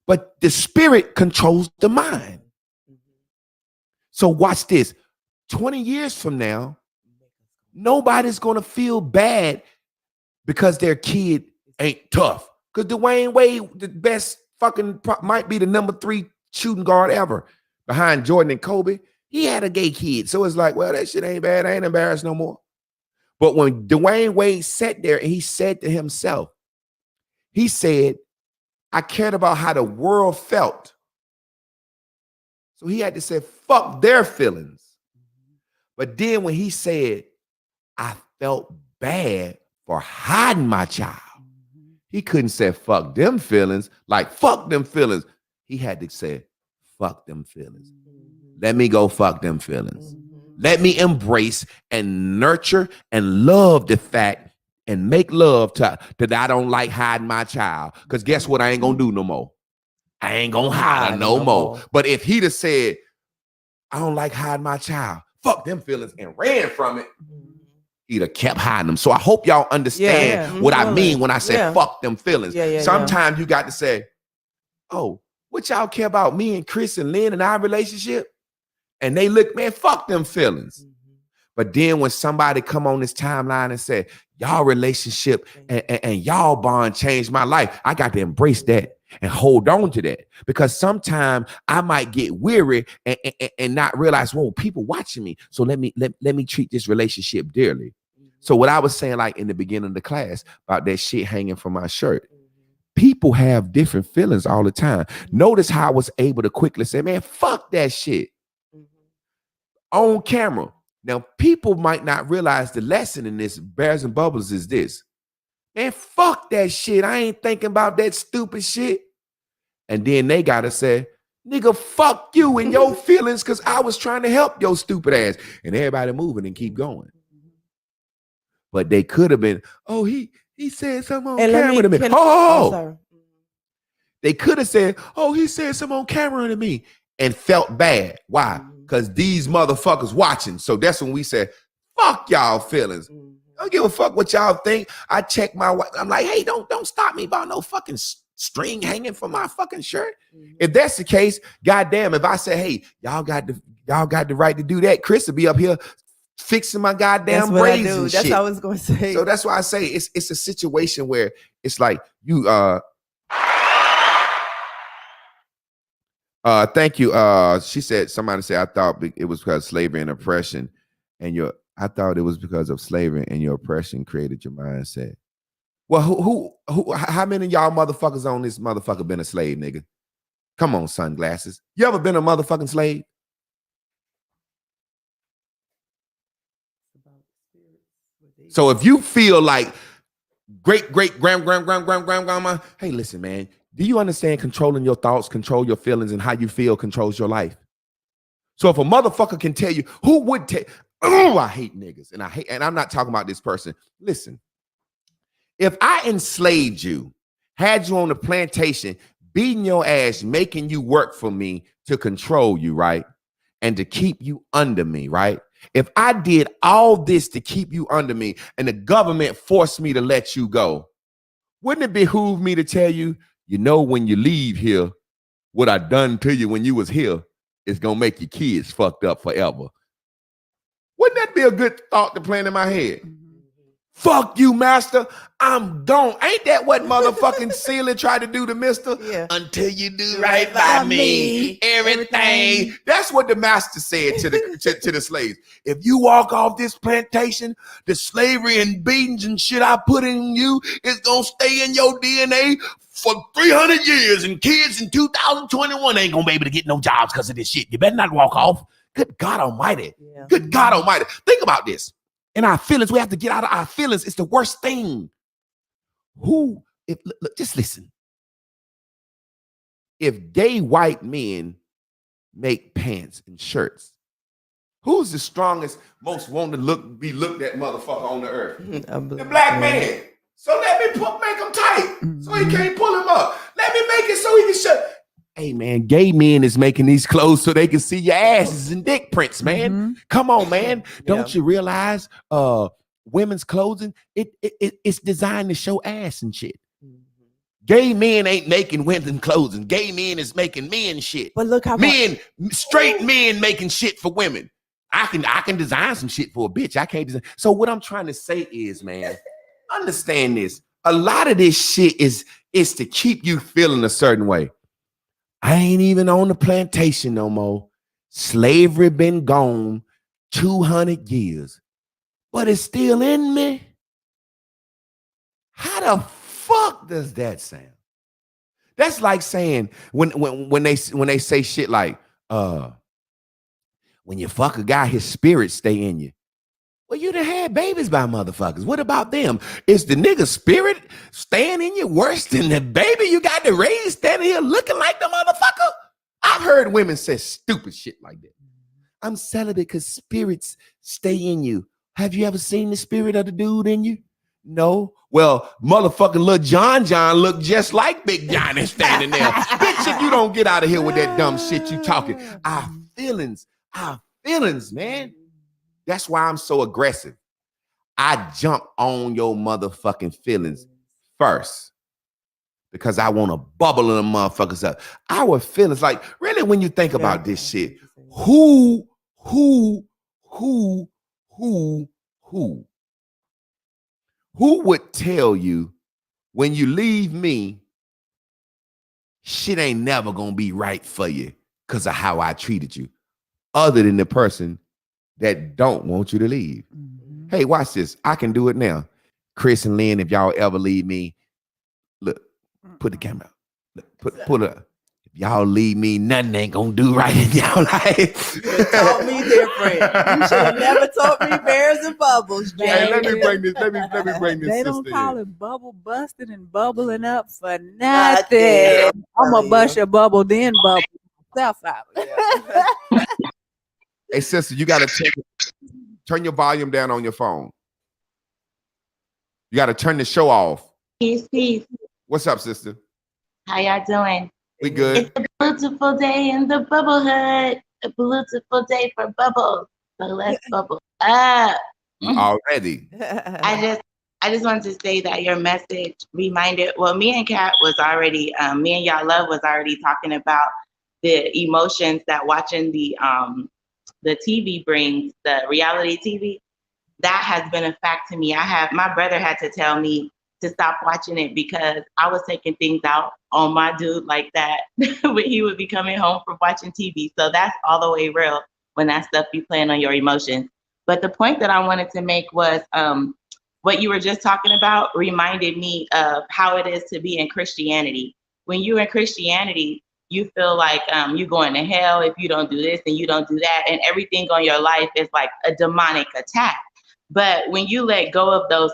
But the spirit controls the mind. So watch this. 20 years from now, nobody's going to feel bad because their kid ain't tough. Because Dwayne Wade, the best fucking, might be the number 3 shooting guard ever behind Jordan and Kobe. He had a gay kid. So it's like, well, that shit ain't bad. I ain't embarrassed no more. But when Dwayne Wade sat there and he said to himself, he said, I cared about how the world felt. So he had to say, fuck their feelings. But then when he said, I felt bad for hiding my child, he couldn't say, fuck them feelings, like fuck them feelings. He had to say, fuck them feelings. Let me go fuck them feelings. Let me embrace and nurture and love the fact and make love to that I don't like hiding my child. Because guess what? I ain't going to do no more. I ain't going to hide her no more. But if he'd have said, I don't like hiding my child, fuck them feelings, and ran from it, he'd have kept hiding them. So I hope y'all understand what I mean when I say fuck them feelings. Sometimes you got to say, oh, what y'all care about me and Chris and Lynn and our relationship? And they look, man, fuck them feelings. But then when somebody come on this timeline and say, y'all relationship and y'all bond changed my life, I got to embrace that and hold on to that. Because sometimes I might get weary and not realize, whoa, people watching me. So let me treat this relationship dearly. So what I was saying, like in the beginning of the class about that shit hanging from my shirt, people have different feelings all the time. Notice how I was able to quickly say, man, fuck that shit on camera. Now, people might not realize the lesson in this Bears and Bubbles is this. Man, fuck that shit. I ain't thinking about that stupid shit. And then they gotta say, nigga, fuck you and your feelings because I was trying to help your stupid ass. And everybody moving and keep going. But they could have been, oh, he said something on camera to me. Sorry. They could have said, oh, he said something on camera to me and felt bad. Why? Because these motherfuckers watching. So that's when we said, fuck y'all feelings. I don't give a fuck what y'all think. I check my wife. I'm like, hey, don't stop me about no fucking string hanging from my fucking shirt. If that's the case, goddamn, if I say, hey, y'all got the right to do that, Chris will be up here fixing my goddamn braids and shit. That's what I was going to say. So that's why I say it's a situation where it's like you thank you. She said, somebody said, I thought it was because of slavery and oppression, and I thought it was because of slavery and your oppression created your mindset. Well, who how many of y'all motherfuckers on this motherfucker been a slave, nigga? Come on, sunglasses. You ever been a motherfucking slave? So if you feel like great grandma, hey, listen, man, do you understand controlling your thoughts, control your feelings, and how you feel controls your life? So if a motherfucker can tell you, who would tell, oh, I hate niggas, and I'm not talking about this person. Listen, if I enslaved you, had you on the plantation, beating your ass, making you work for me to control you, right? And to keep you under me, right? If I did all this to keep you under me and the government forced me to let you go, wouldn't it behoove me to tell you, you know, when you leave here, what I done to you when you was here is going to make your kids fucked up forever? Wouldn't that be a good thought to plant in my head? Fuck you, master. I'm gone. Ain't that what motherfucking Celia tried to do to Mister? Yeah. Until you do right by me, everything. That's what the master said to the slaves. If you walk off this plantation, the slavery and beatings and shit I put in you is gonna stay in your DNA for 300 years, and kids in 2021 ain't gonna be able to get no jobs because of this shit. You better not walk off. Good God Almighty. Yeah. Good God Almighty. Think about this. In our feelings, we have to get out of our feelings. It's the worst thing. Look, just listen. If gay white men make pants and shirts, who's the strongest, most wanted to be looked at motherfucker on the earth? The black man. So let me make him tight so he can't pull him up. Let me make it so he can shut. Hey, man, gay men is making these clothes so they can see your asses and dick prints, man. Come on, man. Don't you realize women's clothing, it's designed to show ass and shit. Gay men ain't making women's clothing. Gay men is making men shit. But look how straight men making shit for women. I can design some shit for a bitch. I can't design. So what I'm trying to say is, man, understand this. A lot of this shit is to keep you feeling a certain way. I ain't even on the plantation no more. Slavery been gone 200 years, but it's still in me. How the fuck does that sound? That's like saying when they say shit like, when you fuck a guy, his spirit stay in you. Well, you done had babies by motherfuckers. What about them? Is the nigga spirit staying in you worse than the baby you got to raise standing here looking like the motherfucker? I've heard women say stupid shit like that. I'm celibate because spirits stay in you. Have you ever seen the spirit of the dude in you? No. Well, motherfucking little John look just like Big Johnny standing there. Bitch, if you don't get out of here with that dumb shit you talking. Our feelings, man. That's why I'm so aggressive. I jump on your motherfucking feelings first because I want to bubble them motherfuckers up. Our feelings, like, really, when you think about this shit, who would tell you when you leave me, shit ain't never gonna be right for you because of how I treated you, other than the person that don't want you to leave? Hey, watch this. I can do it now. Chris and Lynn, if y'all ever leave me, look, put the camera up. Look, pull it up. If y'all leave me, nothing ain't gonna do right in y'all life. You should have taught me different. You should have never taught me bears and bubbles, Jay. Hey, let me bring this. Let me bring this. They don't sister call in. it bubble busting and bubbling up for nothing. I'm gonna bust your bubble, then bubble myself out. Hey, sister, you gotta turn your volume down on your phone. You gotta turn the show off. Peace, peace. What's up, sister? How y'all doing? We good. It's a beautiful day in the bubble hood. A beautiful day for bubbles. So let's bubble up. Already. I just wanted to say that your message reminded. Well, me and Kat was already. Me and Y'all Love was already talking about the emotions that watching the TV brings, the reality TV. That has been a fact to me. My brother had to tell me to stop watching it because I was taking things out on my dude like that when he would be coming home from watching TV. So that's all the way real when that stuff be playing on your emotions. But the point that I wanted to make was what you were just talking about reminded me of how it is to be in Christianity. When you're in Christianity, you feel like you're going to hell if you don't do this and you don't do that, and everything on your life is like a demonic attack. But when you let go of those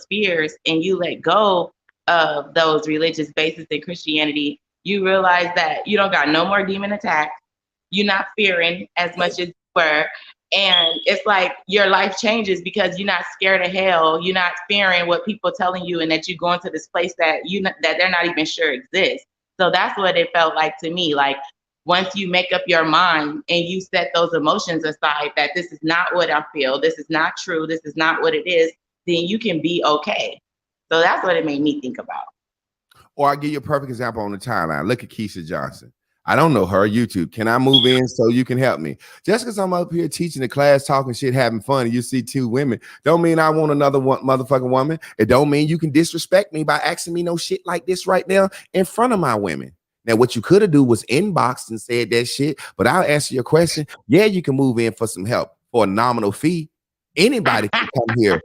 fears and you let go of those religious bases in Christianity, you realize that you don't got no more demon attacks. You're not fearing as much as you were. And it's like your life changes because you're not scared of hell. You're not fearing what people are telling you and that you're going to this place that that they're not even sure exists. So that's what it felt like to me. Like once you make up your mind and you set those emotions aside that this is not what I feel, this is not true, this is not what it is, then you can be okay. So that's what it made me think about. Or I'll give you a perfect example on the timeline. Look at Keisha Johnson. I don't know her. YouTube. Can I move in so you can help me? Just because I'm up here teaching the class, talking shit, having fun, and you see two women, don't mean I want another motherfucking woman. It don't mean you can disrespect me by asking me no shit like this right now in front of my women. Now, what you could have do was inboxed and said that shit, but I'll answer your question. Yeah, you can move in for some help for a nominal fee. Anybody can come here.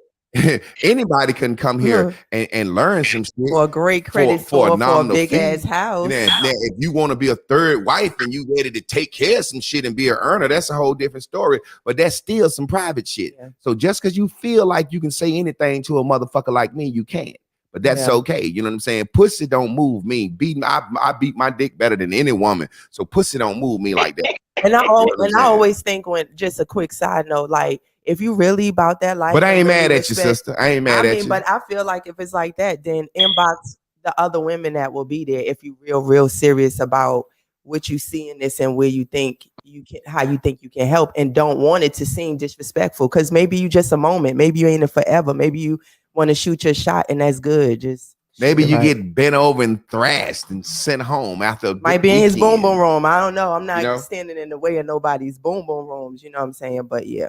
Anybody can come here and learn some shit for a great credit for a big ass house. Now, if you want to be a third wife and you ready to take care of some shit and be an earner, that's a whole different story. But that's still some private shit. Yeah. So just because you feel like you can say anything to a motherfucker like me, you can't. But that's okay. You know what I'm saying? Pussy don't move me. I beat my dick better than any woman. So pussy don't move me like that. And I always think, when just a quick side note, like, if you really about that life, but I ain't mad at you, sister. I ain't mad at you. But I feel like if it's like that, then inbox the other women that will be there if you real serious about what you see in this and where you think you can, how you think you can help, and don't want it to seem disrespectful. Because maybe you just a moment, maybe you ain't it forever, maybe you want to shoot your shot and that's good. Just maybe you get bent over and thrashed and sent home after. Might be in his boom boom room. I don't know. I'm not standing in the way of nobody's boom boom rooms. You know what I'm saying? But yeah.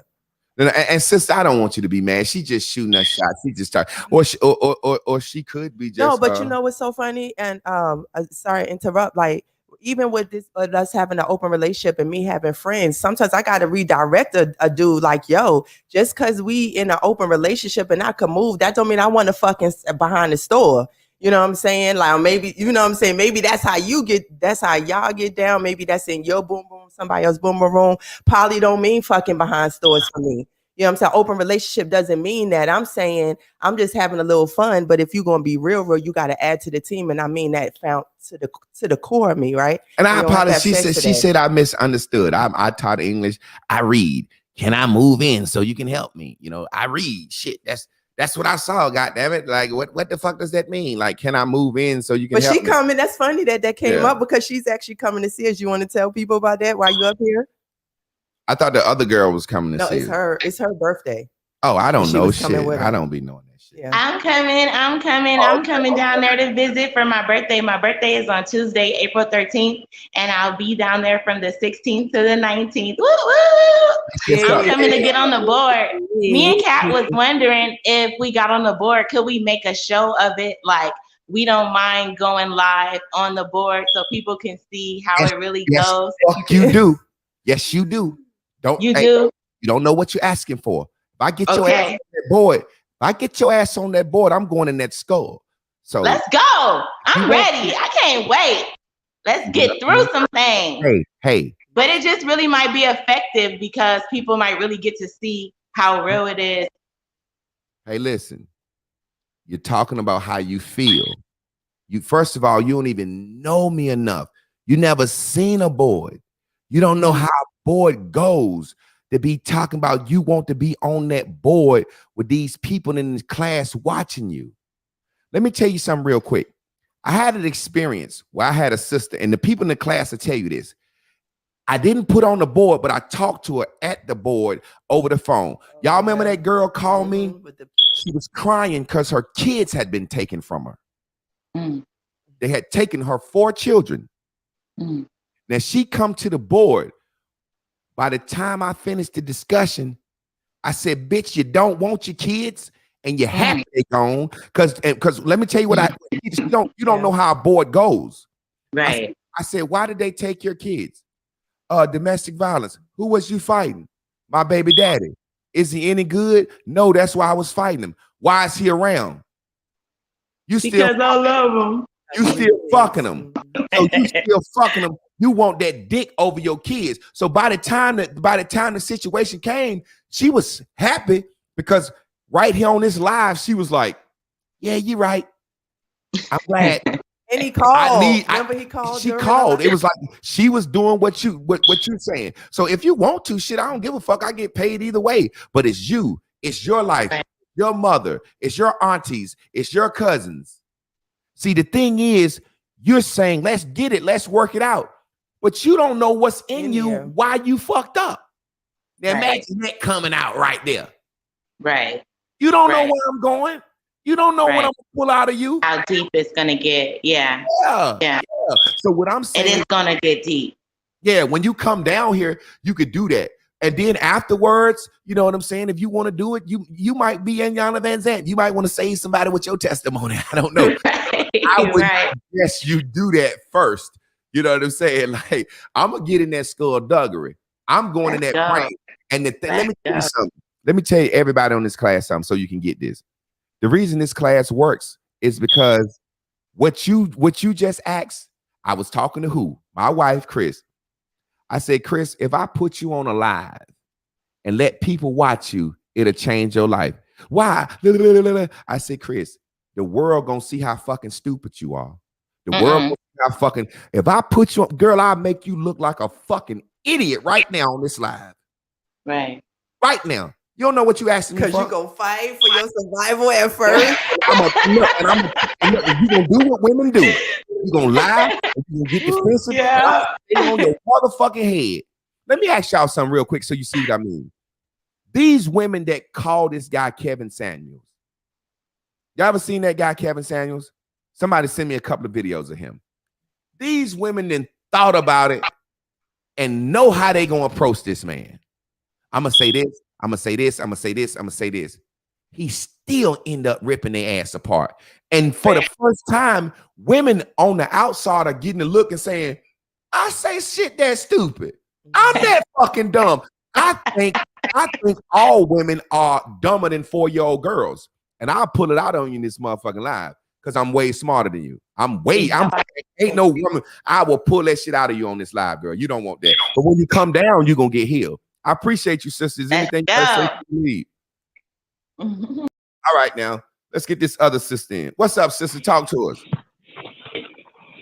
And sister, I don't want you to be mad. She just shooting a shot. She just started, or she could be just. No, but you know what's so funny? And sorry to interrupt. Like, even with this, us having an open relationship and me having friends, sometimes I got to redirect a dude like, yo, just because we in an open relationship and I can move, that don't mean I want to fucking behind the store. You know what I'm saying? Like, maybe, you know what I'm saying? Maybe that's how y'all get down. Maybe that's in your boom boom, somebody else boom boom room. Poly don't mean fucking behind stores for me. You know what I'm saying? Open relationship doesn't mean that. I'm saying I'm just having a little fun, but if you're gonna be real, you got to add to the team, and I mean that found to the core of me, right? And I apologize. She said I misunderstood. I taught English. I read. Can I move in so you can help me? You know, I read. Shit, that's what I saw. God damn it! Like, what the fuck does that mean? Like, can I move in so you can? But help she coming. That's funny that came up because she's actually coming to see us. You want to tell people about that while you up here? I thought the other girl was coming to see. No, it's her birthday. Oh, I don't know shit. I don't be knowing that shit. Yeah. I'm coming down there to visit for my birthday. My birthday is on Tuesday, April 13th, and I'll be down there from the 16th to the 19th. Woo, woo! I'm coming to get on the board. Me and Kat was wondering if we got on the board, could we make a show of it? Like, we don't mind going live on the board so people can see how it really goes. Fuck you do. Yes, you do. You do? You don't know what you're asking for. If I get your ass Okay. on that board, I'm going in that skull. So Let's go. I'm You ready. I can't wait. Let's get through some things. hey, But it just really might be effective because people might really get to see how real it is. hey, listen. You're talking about how you feel. You first of all, you don't even know me enough. You never seen a board. You don't know how a board goes to be talking about you want to be on that board with these people in this class watching you. Let me tell you something real quick. I had an experience where I had a sister, and the people in the class will tell you this. I didn't put on the board, but I talked to her at the board over the phone. Y'all remember that girl called me? She was crying because her kids had been taken from her. Mm. They had taken her 4 children. Mm. Now she come to the board. By the time I finished the discussion, I said, bitch, you don't want your kids and you're happy they gone. Because let me tell you what you don't know how a board goes. Right. I said, why did they take your kids? Domestic violence. Who was you fighting? My baby daddy. Is he any good? No, that's why I was fighting him. Why is he around? Because I love him. You still fucking them. So you still fucking them. You want that dick over your kids. So by the time the situation came, she was happy because right here on this live, she was like, "Yeah, you're right. I'm glad." And he called. Remember he called. She called. It was like she was doing what you're saying. So if you want to, shit, I don't give a fuck. I get paid either way. But it's you. It's your life. Your mother. It's your aunties. It's your cousins. See, the thing is, you're saying, let's get it, let's work it out. But you don't know what's in you, why you fucked up. Now imagine that coming out right there. Right. You don't know where I'm going. You don't know what I'm gonna pull out of you. How deep it's gonna get. Yeah. So what I'm saying, it is gonna get deep. Yeah, when you come down here, you could do that. And then afterwards, you know what I'm saying? If you want to do it, you might be Iyanla Vanzant. You might want to save somebody with your testimony. I don't know. I would suggest you do that first. You know what I'm saying? Like, I'm gonna get in that skullduggery. I'm going in that brain. And let me tell you something. Let me tell you everybody on this class something so you can get this. The reason this class works is because what you just asked, I was talking to who? My wife, Chris. I said, Chris, if I put you on a live and let people watch you, it'll change your life. Why? I said, Chris, the world gonna see how fucking stupid you are. The world gonna see how fucking, if I put you on, girl, I'll make you look like a fucking idiot right now on this live. Right. Right now. You don't know what you asking me for. Because you gonna fight for your survival at first. You're gonna do what women do. You're gonna lie, and you're gonna get defensive. Yeah. On your motherfucking head. Let me ask y'all something real quick so you see what I mean. These women that call this guy Kevin Samuels. Y'all ever seen that guy, Kevin Samuels? Somebody send me a couple of videos of him. These women then thought about it and know how they gonna approach this man. I'm gonna say this, I'm gonna say this, I'm gonna say this, I'm gonna say this. He still end up ripping their ass apart. And for the first time, women on the outside are getting a look and saying, I say shit that's stupid. I'm that fucking dumb. I think all women are dumber than 4-year-old girls. And I'll pull it out on you in this motherfucking live because I'm way smarter than you. Ain't no woman. I will pull that shit out of you on this live, girl. You don't want that. But when you come down, you're gonna get healed. I appreciate you, sisters. Anything else you need? All right, now let's get this other sister in. What's up, sister? Talk to us.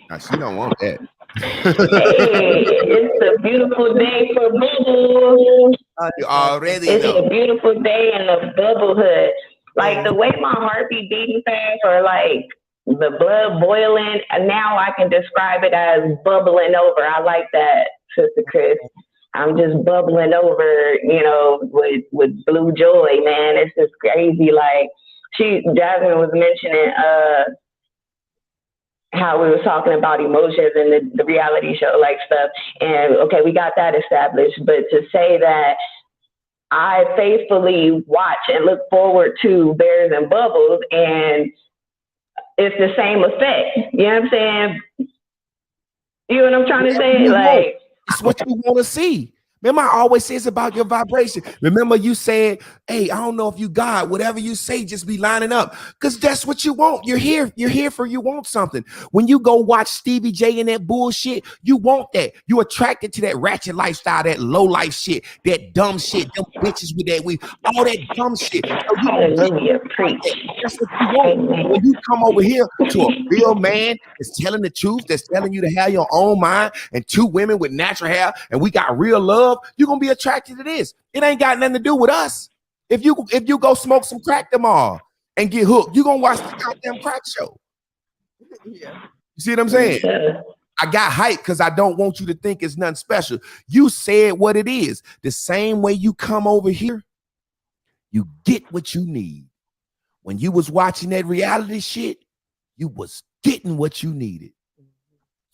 Now, she don't want that. Hey, it's a beautiful day for bubbles. You already It's know. a beautiful day in the bubblehood. Like the way my heart be beating fast, or like the blood boiling. And now I can describe it as bubbling over. I like that, Sister Chris. I'm just bubbling over, you know, with blue joy, man. It's just crazy. Like Jasmine was mentioning how we were talking about emotions and the reality show like stuff. And okay, we got that established. But to say that I faithfully watch and look forward to Bears and Bubbles, and it's the same effect. You know what I'm saying? You know what I'm trying to say? Like, it's what you want to see. Remember, I always say it's about your vibration. Remember, you said, hey, I don't know if you God, whatever you say, just be lining up. Because that's what you want. You're here for you want something. When you go watch Stevie J and that bullshit, you want that. You attracted to that ratchet lifestyle, that low life shit, that dumb shit, them bitches with that weed, all that dumb shit. So Hallelujah, preach. that's what you want. When you come over here to a real man that's telling the truth, that's telling you to have your own mind, and two women with natural hair, and we got real love, you're gonna be attracted to this. It ain't got nothing to do with us. If you go smoke some crack tomorrow and get hooked, you're gonna watch the goddamn crack show. Yeah. You see what I'm saying? I got hyped because I don't want you to think it's nothing special. You said what it is. The same way you come over here, you get what you need. When you was watching that reality shit, you was getting what you needed.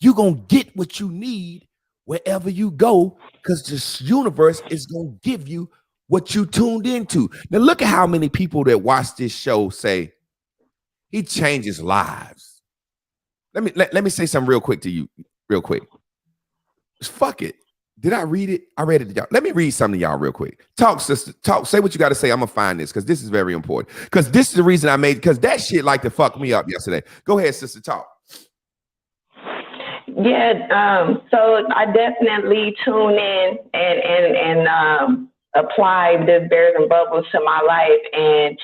You gonna get what you need wherever you go, because this universe is gonna give you what you tuned into. Now look at how many people that watch this show say he changes lives. Let me say something real quick to you, real quick. Fuck it. Did I read it? I read it to y'all. Let me read something to y'all real quick. Talk, sister. Talk. Say what you got to say. I'm gonna find this because this is very important. Because this is the reason I made. Because that shit like to fuck me up yesterday. Go ahead, sister. Talk. Yeah, so I definitely tune in and apply the Bears and Bubbles to my life, and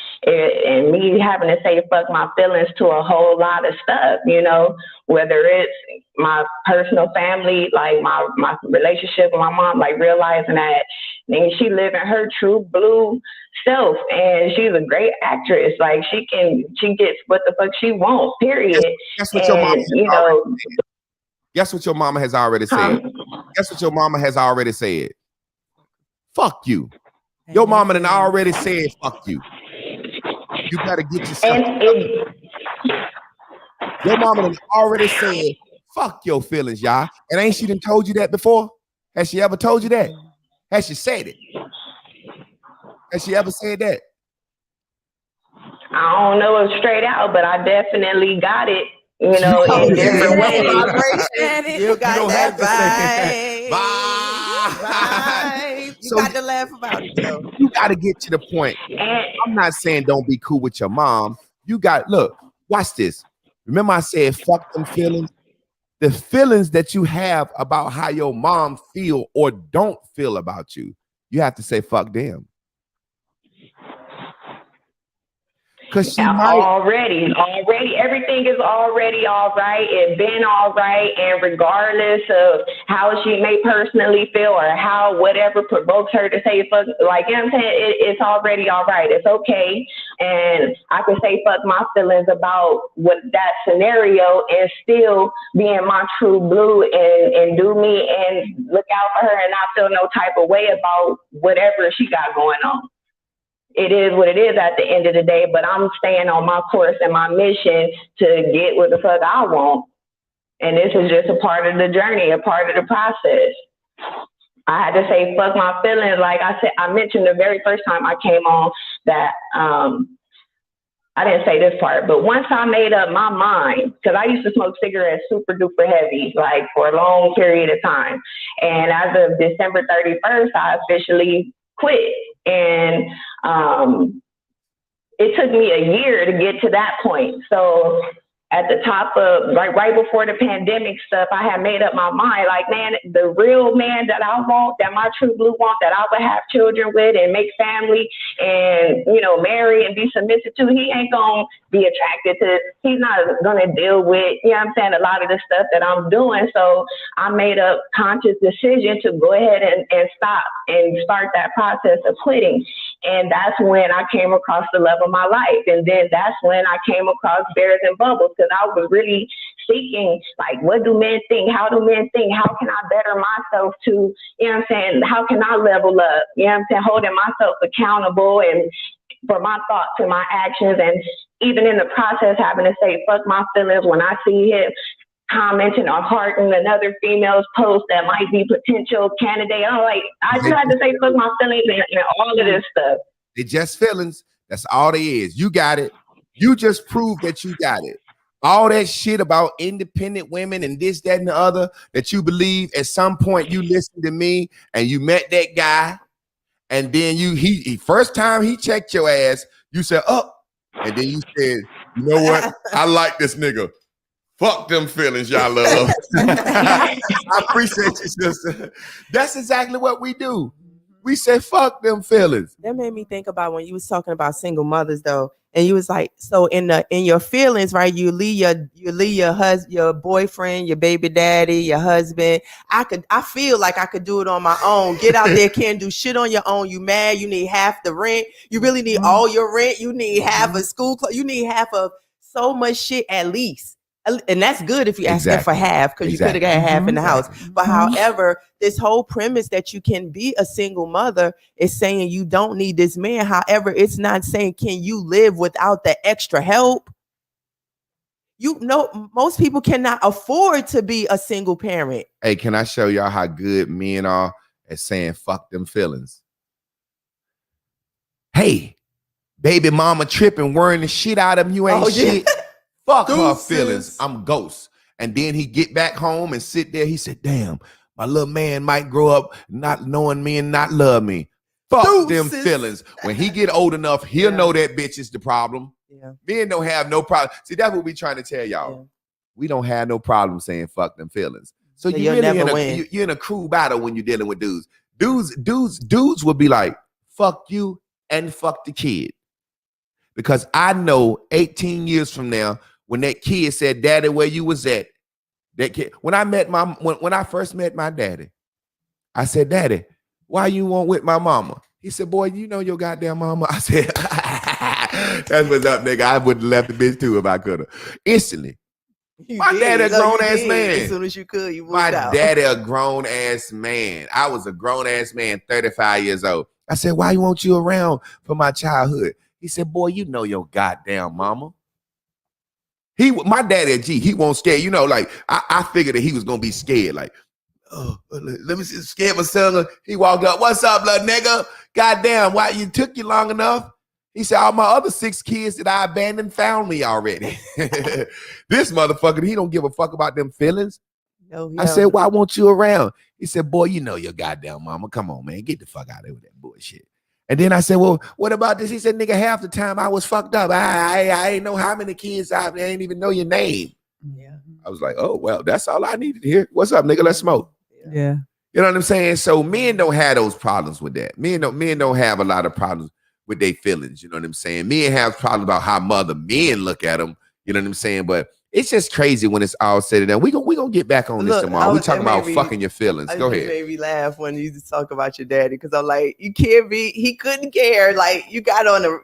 me having to say fuck my feelings to a whole lot of stuff, you know, whether it's my personal family, like my relationship with my mom, like realizing that she living her true blue self, and she's a great actress. Like she gets what the fuck she wants, period. That's what your mom, you know. Guess what your mama has already said. Guess what your mama has already said. Fuck you. Your mama done already said fuck you. You gotta get yourself. Your mama done already said fuck your feelings, y'all. And ain't she done told you that before? Has she ever told you that? Has she said it? Has she ever said that? I don't know it straight out, but I definitely got it. You know, in different ways. You got that vibe. You So got to laugh about it, though. You got to get to the point. I'm not saying don't be cool with your mom. You got, look, watch this. Remember I said fuck them feelings? The feelings that you have about how your mom feel or don't feel about you, you have to say fuck them. Because she might already everything is already all right. It's been all right, and regardless of how she may personally feel or how whatever provokes her to say fuck, like, you know what I'm saying, it's already all right. It's okay, and I can say fuck my feelings about what that scenario and still be in my true blue and do me and look out for her and not feel no type of way about whatever she got going on. It is what it is at the end of the day, but I'm staying on my course and my mission to get what the fuck I want. And this is just a part of the journey, a part of the process. I had to say fuck my feelings. Like I said, I mentioned the very first time I came on that I didn't say this part, but once I made up my mind, because I used to smoke cigarettes super duper heavy, like for a long period of time. And as of December 31st, I officially quit. And it took me a year to get to that point. So at the top of, right before the pandemic stuff, I had made up my mind, like, man, the real man that I want, that my true blue want, that I would have children with and make family and, you know, marry and be submissive to, he ain't going to be attracted to, he's not going to deal with, you know what I'm saying, a lot of the stuff that I'm doing. So I made a conscious decision to go ahead and stop and start that process of quitting. And that's when I came across the love of my life. And then that's when I came across Bears and Bubbles, because I was really seeking, like, what do men think? How do men think? How can I better myself to, you know what I'm saying? How can I level up? You know what I'm saying? Holding myself accountable and for my thoughts and my actions. And even in the process, having to say, fuck my feelings when I see him commenting or hearting another female's post that might be potential candidate. I'm like, I just had to say fuck my feelings and all of this stuff. They just feelings. That's all they is. You got it. You just proved that you got it. all that shit about independent women and this, that, and the other that you believe, at some point you listened to me and you met that guy, and then he first time he checked your ass, you said, oh, and then you said, you know what? I like this nigga. Fuck them feelings, y'all love. I appreciate you, sister. That's exactly what we do. We say, fuck them feelings. That made me think about when you was talking about single mothers, though, and you was like, so in your feelings, right? You leave your husband, your boyfriend, your baby daddy, your husband. I feel like I could do it on my own. Get out there, can't do shit on your own. You mad? You need half the rent. You really need all your rent. You need half of school clothes. You need half of so much shit at least. And that's good if you ask them for half, because you could have got half in the house. But however, this whole premise that you can be a single mother is saying you don't need this man. However, it's not saying can you live without the extra help. You know, most people cannot afford to be a single parent. Hey, can I show y'all how good men are at saying fuck them feelings? Hey, baby mama tripping, worrying the shit out of him. You ain't shit. Fuck her feelings. I'm ghost. And then he get back home and sit there. He said, damn, my little man might grow up not knowing me and not love me. Fuck them feelings. When he get old enough, he'll know that bitch is the problem. Yeah. Men don't have no problem. See, that's what we trying to tell y'all. Yeah. We don't have no problem saying fuck them feelings. So you're really you're in a crew battle when you're dealing with dudes. Dudes will be like, fuck you and fuck the kid. Because I know 18 years from now, when that kid said, Daddy, where you was at? That kid, when I first met my daddy, I said, Daddy, why you weren't with my mama? He said, boy, you know your goddamn mama. I said, that's what's up, nigga. I would have left the bitch too if I could have. Instantly. My daddy a grown-ass man. As soon as you could, you moved out. My daddy a grown-ass man. I was a grown-ass man, 35 years old. I said, why you want you around for my childhood? He said, boy, you know your goddamn mama. My daddy, he won't scare. You know, like, I figured that he was going to be scared. Like, oh, let me see, scared my son. He walked up, what's up, little nigga? Goddamn, why you took you long enough? He said, all my other 6 kids that I abandoned found me already. This motherfucker, he don't give a fuck about them feelings. No, I said, why won't you around? He said, boy, you know your goddamn mama. Come on, man, get the fuck out of there with that bullshit. And then I said, well, what about this? He said, nigga, half the time I was fucked up. I ain't know how many kids I ain't even know your name. Yeah. I was like, oh, well, that's all I needed to hear. What's up, nigga? Let's smoke. Yeah. You know what I'm saying? So men don't have those problems with that. Men don't have a lot of problems with their feelings. You know what I'm saying? Men have problems about how men look at them. You know what I'm saying? But it's just crazy when it's all said and done. We gonna get back on this tomorrow. We talking about fucking your feelings. Go ahead. It made me laugh when you talk about your daddy, because I'm like, you can't be. He couldn't care. Like, you got on a.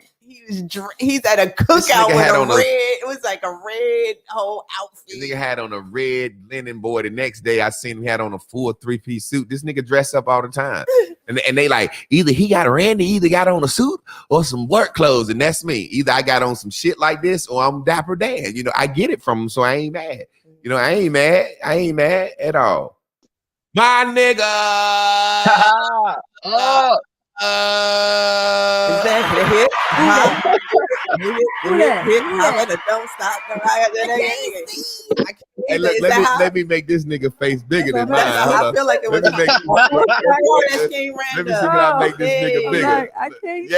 He's at a cookout with a red. It was like a red whole outfit. This nigga had on a red linen boy. The next day, I seen him had on a full 3-piece suit. This nigga dress up all the time, and they like either he got on a suit or some work clothes, and that's me. Either I got on some shit like this or I'm Dapper Dan. You know, I get it from him, so I ain't mad. You know, I ain't mad at all. My nigga. Exactly. Hit. Don't stop. Hey, let me make this nigga face bigger than mine. I feel like it was. Let me see when I make this nigga bigger. Like, I can't see.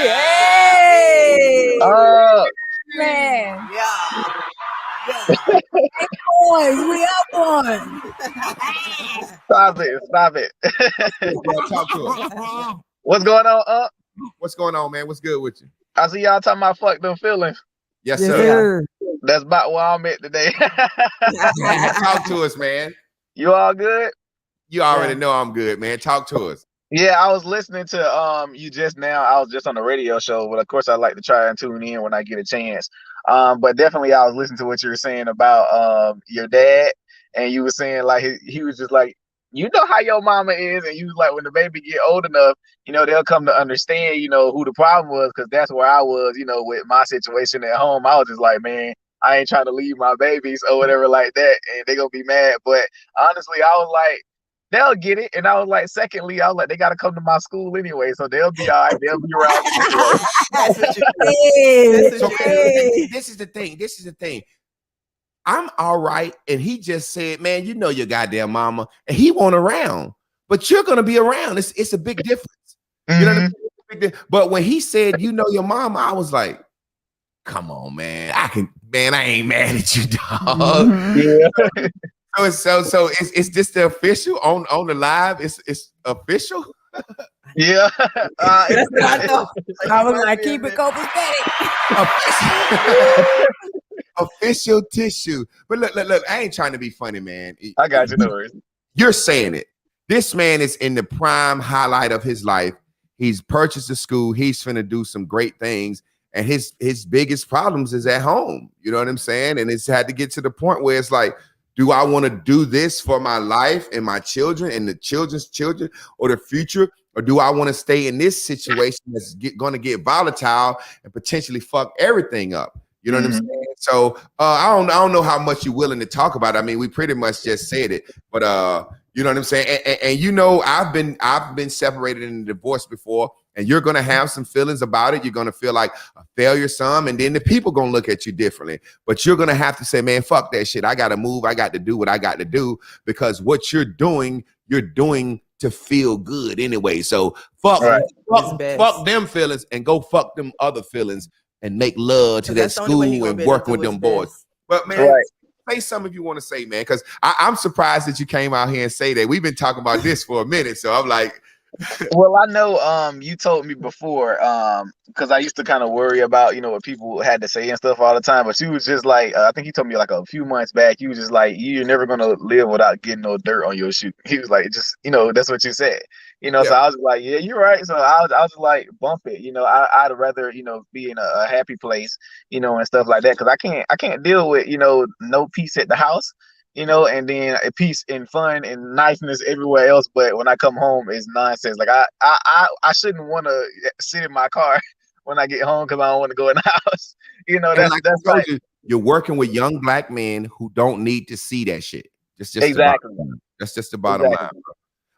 Hey. Oh man. Yeah. Boys, we up one. Stop it. Talk to us. What's going on, What's going on, man? What's good with you? I see y'all talking about fuck them feelings. Yes, sir. That's about where I'm at today. Talk to us, man. You all good? You already know I'm good, man. Talk to us. Yeah, I was listening to you just now. I was just on the radio show, but of course I like to try and tune in when I get a chance. But definitely I was listening to what you were saying about your dad, and you were saying like he was just like, you know how your mama is, and you was like, when the baby get old enough, you know, they'll come to understand, you know, who the problem was, because that's where I was, you know, with my situation at home. I was just like, man, I ain't trying to leave my babies or whatever like that, and they gonna be mad. But honestly, I was like, they'll get it. And I was like, secondly, I was like, they got to come to my school anyway, so they'll be all right. They'll be around. So, this is the thing. I'm all right. And he just said, man, you know your goddamn mama. And he won't around. But you're gonna be around. It's a big difference. You know what I mean? But when he said, you know your mama, I was like, come on, man. I ain't mad at you, dog. Yeah. So it's just the official on the live. It's official. Yeah. That's what I thought. I was like, keep it copacetic. Official tissue. But look, I ain't trying to be funny, man. I got you, no worries. You're saying it. This man is in the prime highlight of his life. He's purchased a school. He's finna do some great things. And his biggest problems is at home. You know what I'm saying? And it's had to get to the point where it's like, do I want to do this for my life and my children and the children's children or the future? Or do I want to stay in this situation that's going to get volatile and potentially fuck everything up? You know what I'm saying? So I don't know how much you're willing to talk about it. I mean, we pretty much just said it, but you know what I'm saying? And you know, I've been separated in a divorce before, and you're gonna have some feelings about it. You're gonna feel like a failure some, and then the people gonna look at you differently. But you're gonna have to say, man, fuck that shit. I gotta move. I got to do what I got to do, because what you're doing to feel good anyway. So fuck them feelings and go fuck them other feelings and make love to that school and work with them boys. But man, say something if you want to say, man, because I'm surprised that you came out here and say that. We've been talking about this for a minute, so I'm like, well, I know you told me before, because I used to kind of worry about, you know, what people had to say and stuff all the time, but you was just like, I think you told me like a few months back, you was just like, you're never gonna live without getting no dirt on your shoe. He was like, just, you know, that's what you said, you know. So I was like, yeah, you're right. So I was like, bump it, you know. I'd rather, you know, be in a happy place, you know, and stuff like that, because I can't deal with, you know, no peace at the house, you know, and then a peace and fun and niceness everywhere else. But when I come home, it's nonsense. Like I shouldn't want to sit in my car when I get home because I don't want to go in the house. You know, that's like you're working with young black men who don't need to see that shit. That's just exactly. That's just the bottom line. Bro.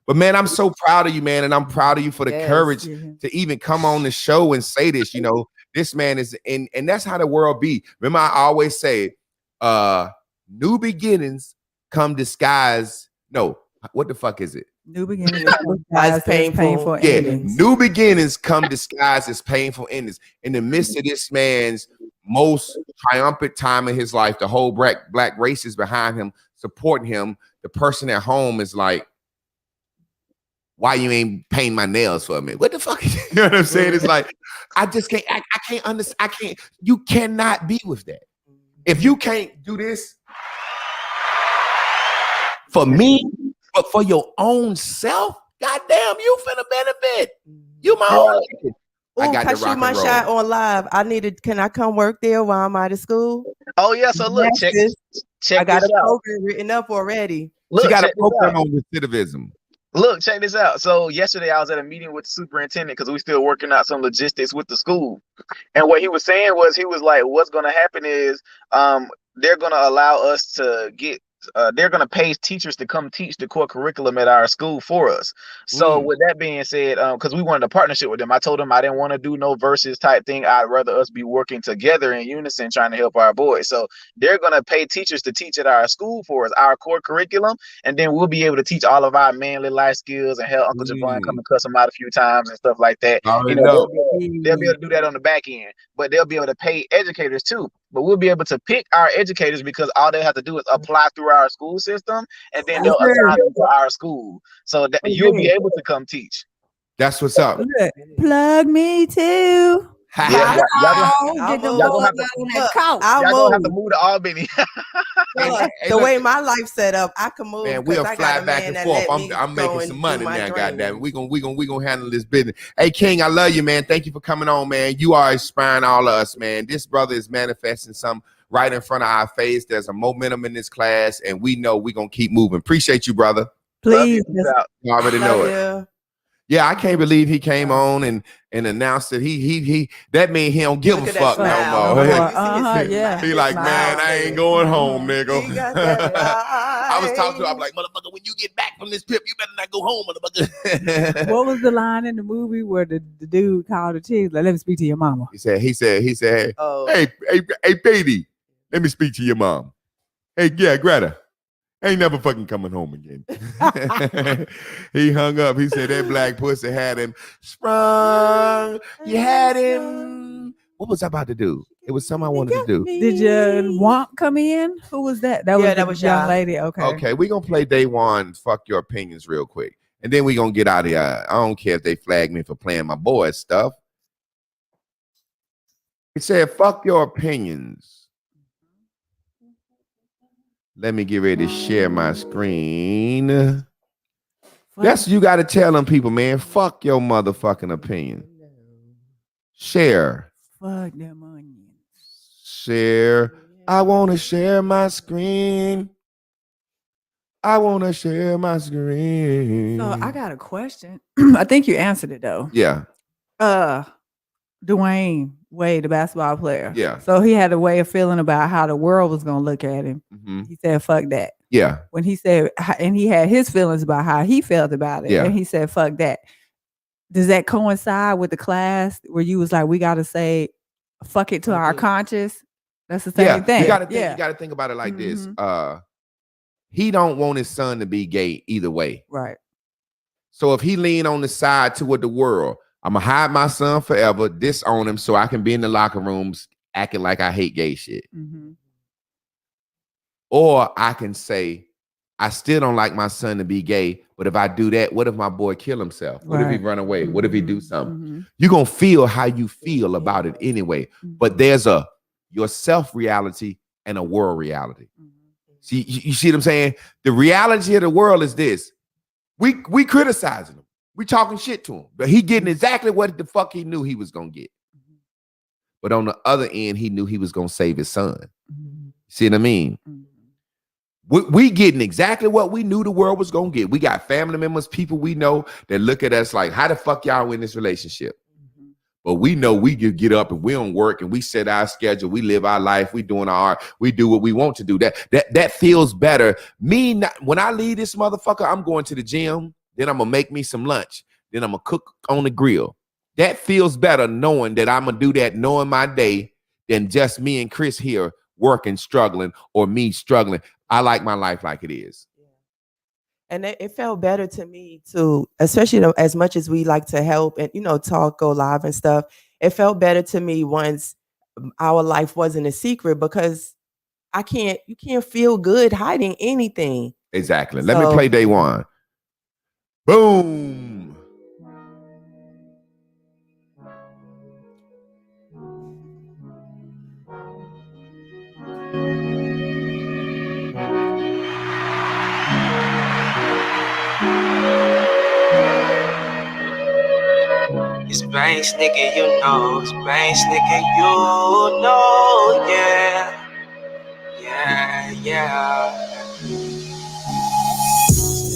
But man, I'm so proud of you, man, and I'm proud of you for the courage to even come on the show and say this. You know, this man is and that's how the world be. Remember, I always say, new beginnings come disguised. No, what the fuck is it? New beginnings disguised painful endings. New beginnings come disguised as painful endings. In the midst of this man's most triumphant time in his life, the whole black race is behind him, supporting him. The person at home is like, why you ain't paint my nails for me? What the fuck? You know what I'm saying? It's like, I just can't, I can't understand. You cannot be with that. If you can't do this for me, but for your own self, goddamn, you finna benefit. You my own. I got to rock and my roll. shot on live. Can I come work there while I'm out of school? Oh yeah, so look, check I got this a out. program written up already. Look, She got a check this program out. on recidivism. Look, check this out. So yesterday I was at a meeting with the superintendent because we still working out some logistics with the school. And what he was saying was, he was like, what's going to happen is they're going to allow us to get they're going to pay teachers to come teach the core curriculum at our school for us. So with that being said, because we wanted a partnership with them, I told them I didn't want to do no versus type thing. I'd rather us be working together in unison trying to help our boys. So they're going to pay teachers to teach at our school for us, our core curriculum. And then we'll be able to teach all of our manly life skills and help Uncle Javon come and cuss them out a few times and stuff like that. You know, they'll be able to do that on the back end, but they'll be able to pay educators too. But we'll be able to pick our educators because all they have to do is apply through our school system, and then they'll assign them to our school. So that you'll be able to come teach. That's what's up. Plug me too. Yeah, y'all gonna have to move to Albany. The way my life set up, I can move. Man, we'll fly back and forth. I'm making some money now, goddamn. We gonna handle this business. Hey, King, I love you, man. Thank you for coming on, man. You are inspiring all of us, man. This brother is manifesting something right in front of our face. There's a momentum in this class, and we know we're gonna keep moving. Appreciate you, brother. Please. You already know it. Yeah, I can't believe he came on and announced that he that means he don't give a fuck no more. Yeah. He like, man, I ain't going home, nigga. I was talking to him, I'm like, motherfucker, when you get back from this trip, you better not go home, motherfucker. What was the line in the movie where the dude called the chick, like, let me speak to your mama? He said, hey, baby, let me speak to your mom. Hey, yeah, Greta. Ain't never fucking coming home again. He hung up. He said that black pussy had him sprung. You had him. What was I about to do? It was something I wanted to do. Did your Womp come in? Who was that? That was Yeah, that the was young y'all. lady. Okay. Okay, we're gonna play Day One, Fuck Your Opinions real quick. And then we're gonna get out of here. I don't care if they flag me for playing my boys stuff. He said, fuck your opinions. Let me get ready to share my screen. That's you gotta tell them people, man. Fuck your motherfucking opinion. Share. Fuck them onions. Share. I wanna share my screen. I wanna share my screen. So I got a question. I think you answered it though. Yeah. Dwayne Wade, the basketball player. Yeah. So he had a way of feeling about how the world was gonna look at him. Mm-hmm. He said, "Fuck that." Yeah. When he said, and he had his feelings about how he felt about it, Yeah. and he said, "Fuck that." Does that coincide with the class where you was like, we got to say, "Fuck it" to our conscience? That's the same thing. You gotta think about it like this. He don't want his son to be gay either way. Right. So if he lean on the side toward the world, I'm gonna hide my son forever, disown him, so I can be in the locker rooms acting like I hate gay shit. Mm-hmm. Or I can say, I still don't like my son to be gay, but if I do that, what if my boy kill himself? What if he run away? What if he do something? You're gonna feel how you feel about it anyway. But there's your self-reality and a world reality. See, you see what I'm saying? The reality of the world is this. We criticizing him. We talking shit to him. But he getting exactly what the fuck he knew he was gonna get. But on the other end, he knew he was gonna save his son. See what I mean? We getting exactly what we knew the world was gonna get. We got family members, people we know that look at us like, how the fuck y'all in this relationship? But we know we could get up and we don't work and we set our schedule. We live our life. We doing our art. We do what we want to do. That feels better. When I leave this motherfucker, I'm going to the gym. Then I'm gonna make me some lunch. Then I'm gonna cook on the grill. That feels better knowing that I'm gonna do that, knowing my day, than just me and Chris here working, struggling, or me struggling. I like my life like it is. And it felt better to me too, especially as much as we like to help and talk, go live and stuff. It felt better to me once our life wasn't a secret, because you can't feel good hiding anything. Exactly. Let me play Day One. Boom. It's Banks, nigga, you know. It's Banks, nigga, you know. Yeah. Yeah, yeah.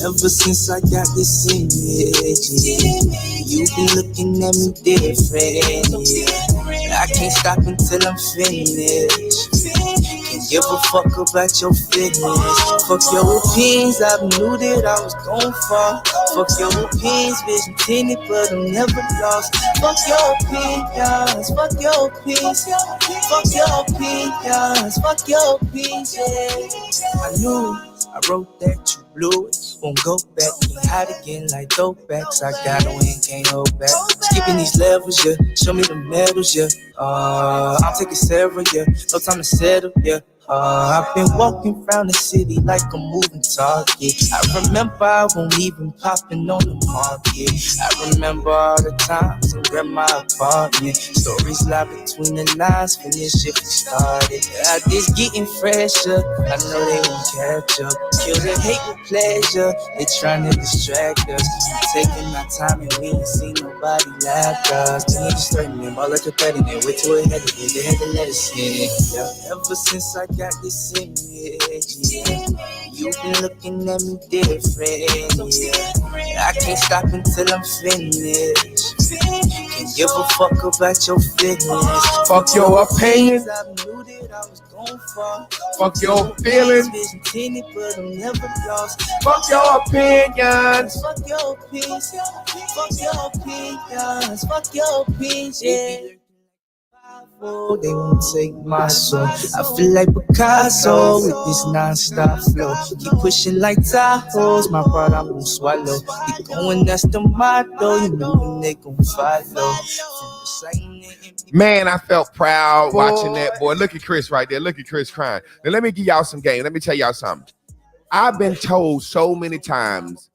Ever since I got this image, you been looking at me different. I can't stop until I'm finished. Can't give a fuck about your feelings. Fuck your opinions, I knew that I was gon' fall. Fuck your opinions, vision tinted, but I'm never lost. Fuck your opinions, fuck your opinions. Fuck your opinions, fuck your opinions, yeah. I knew I wrote that you blew it. Won't go back, can't hide again like throwbacks. I got a win, can't hold back. Skipping these levels, yeah. Show me the medals, yeah. I'm taking several, yeah. No time to settle, yeah. I've been walking around the city like a moving target. I remember I won't even popping on the market. I remember all the times and grab my apartment. Stories lie between the lines, finish if we started. I just getting fresher, I know they won't catch up. Kill the hate with pleasure, they trying to distract us. I'm taking my time and we ain't seen nobody laugh us. The niggas threatening, all like a threatening. Wait till it had to get, they had to let us in. Yeah. Ever since I got this image, yeah. You've been looking at me different, yeah. I can't stop until I'm finished. Can't give a fuck about your feelings. Fuck your opinions. I knew that I was gon' fall. Fuck your feelings. Vision tinted, but I'm never lost. Fuck your opinions. Fuck your opinions. Fuck your opinions. Fuck your opinions, yeah. Oh, they won't take my soul. I feel like Picasso with this non-stop flow. Keep pushing like Tahoes, my pride I won't swallow. Keep going, that's the motto. You know when they gon' follow. Man, I felt proud watching that, boy. Look at Chris right there. Look at Chris crying. Now, let me give y'all some game. Let me tell y'all something. I've been told so many times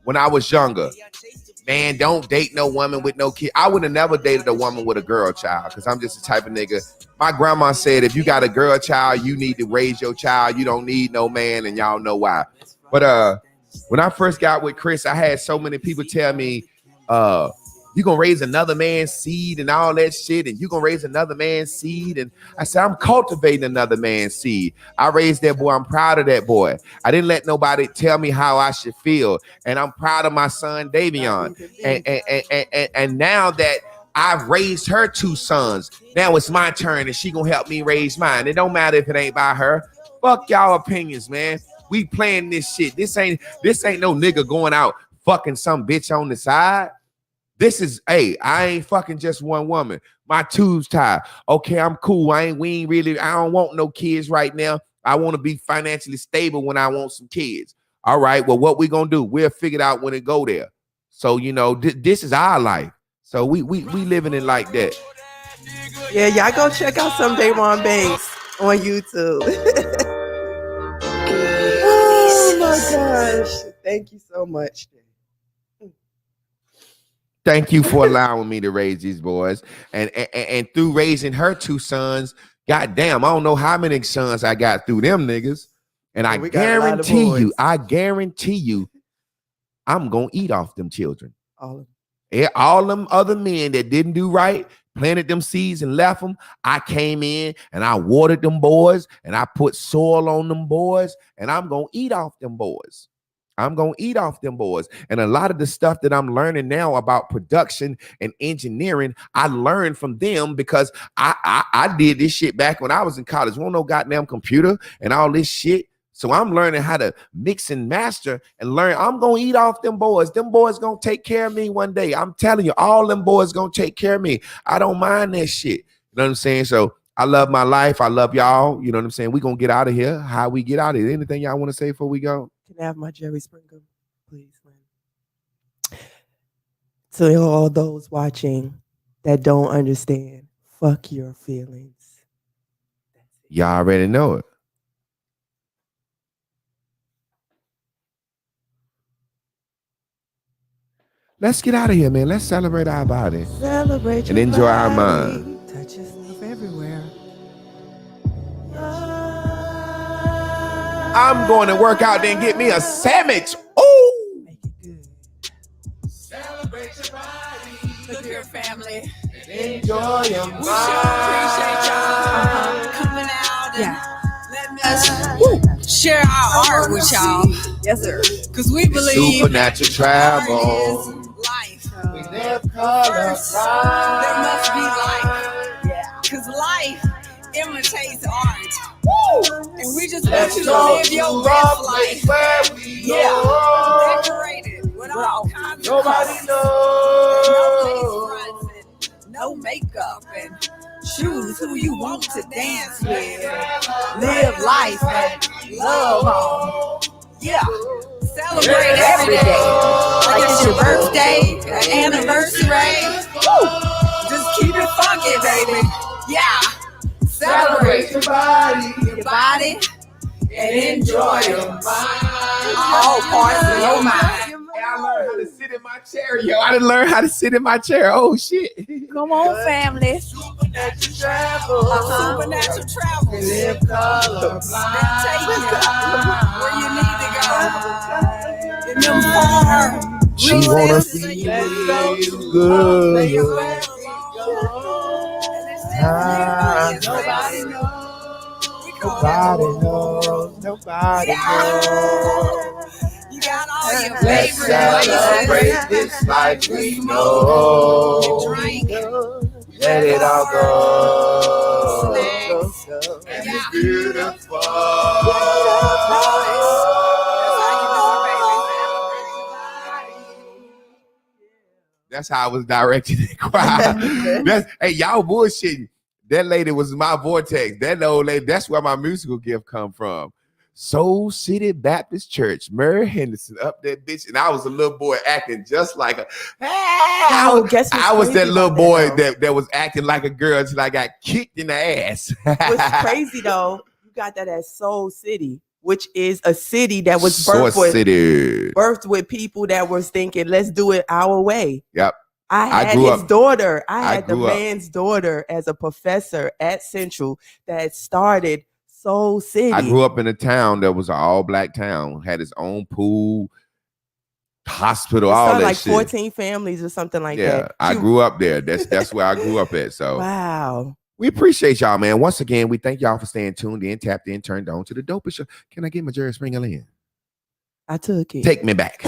when I was younger, man, don't date no woman with no kid. I would have never dated a woman with a girl child because I'm just the type of nigga. My grandma said, if you got a girl child, you need to raise your child. You don't need no man, and y'all know why. But when I first got with Chris, I had so many people tell me, you gonna raise another man's seed and all that shit, and you gonna raise another man's seed. And I said, I'm cultivating another man's seed. I raised that boy. I'm proud of that boy. I didn't let nobody tell me how I should feel. And I'm proud of my son, Davion. And now that I've raised her 2 sons, now it's my turn, and she gonna help me raise mine. It don't matter if it ain't by her. Fuck y'all opinions, man. We playing this shit. This ain't no nigga going out fucking some bitch on the side. This is, hey, I ain't fucking just one woman. My tubes tied. Okay, I'm cool. I don't want no kids right now. I want to be financially stable when I want some kids. All right, well, what we gonna do? We'll figure it out when it go there. So, you know, this is our life. So we living it like that. Yeah, y'all go check out some Davon Banks on YouTube. Oh my gosh. Thank you so much. Thank you for allowing me to raise these boys. And through raising her 2 sons, goddamn, I don't know how many sons I got through them niggas. And I guarantee you, I'm going to eat off them children. All them other men that didn't do right, planted them seeds and left them, I came in and I watered them boys and I put soil on them boys, and I'm going to eat off them boys. I'm going to eat off them boys. And a lot of the stuff that I'm learning now about production and engineering, I learned from them because I did this shit back when I was in college. Won't no goddamn computer and all this shit. So I'm learning how to mix and master and learn. I'm going to eat off them boys. Them boys going to take care of me one day. I'm telling you, all them boys going to take care of me. I don't mind that shit. You know what I'm saying? So I love my life. I love y'all. You know what I'm saying? We're going to get out of here. How we get out of here? Anything y'all want to say before we go? Can I have my Jerry Springer, please? To all those watching that don't understand, fuck your feelings. Y'all already know it. Let's get out of here, man. Let's celebrate our body. Celebrate and enjoy our mind. Touch yourself everywhere. I'm going to work out then get me a sandwich. Ooh. Make it good. Celebrate your body. Look here, family. Enjoy your We sure appreciate y'all coming out and letting us share our art with y'all. Yes, sir. Because we believe Supernatural travel. art is life. We live color There must be life. Yeah. Because life imitates art. And we just want you to live your best life. where we go. Decorated with all kinds of Nobody colors. No lace knows. fronts and no makeup, and choose who you want to dance with. Live life and love on. Yeah. Celebrate every day. Like it's your birthday, an anniversary. Woo. Just keep it funky, baby. Yeah. Celebrate your body. your body and enjoy your mind. All parts of your mind. I learned how to sit in my chair, yo. I didn't learn how to sit in my chair. Oh, shit. Come on, family. Supernatural travel. Supernatural travel. Live color They'll take you where you need to go. In them far She wanna recesses of feel your good. Nobody knows. Nobody knows. Nobody knows. You got all your Let's favorite celebrate places. this life we You know. drink. Let it all go. And It's beautiful. That's how I was directed in choir. Hey, y'all bullshitting. That lady was my vortex. That old lady, that's where my musical gift come from. Soul City Baptist Church, Murray Henderson, up that bitch. And I was a little boy acting just like a, Oh, guess what's I was crazy that little about boy though? that was acting like a girl until I got kicked in the ass. What's crazy though, you got that at Soul City, which is a city that was Source City. birthed with people that was thinking, let's do it our way. Yep. I had grew his up- daughter. I had the grew up- man's daughter as a professor at Central that started Soul City. I grew up in a town that was an all-black town, had its own pool, hospital, It all started that like shit. 14 families or something like Yeah, that. I She- grew up there. That's where I grew up at. So Wow. we appreciate y'all, man. Once again, we thank y'all for staying tuned in, tapped in, turned on to the dopest show. Can I get my Jerry Springer in? I took it. Take me back.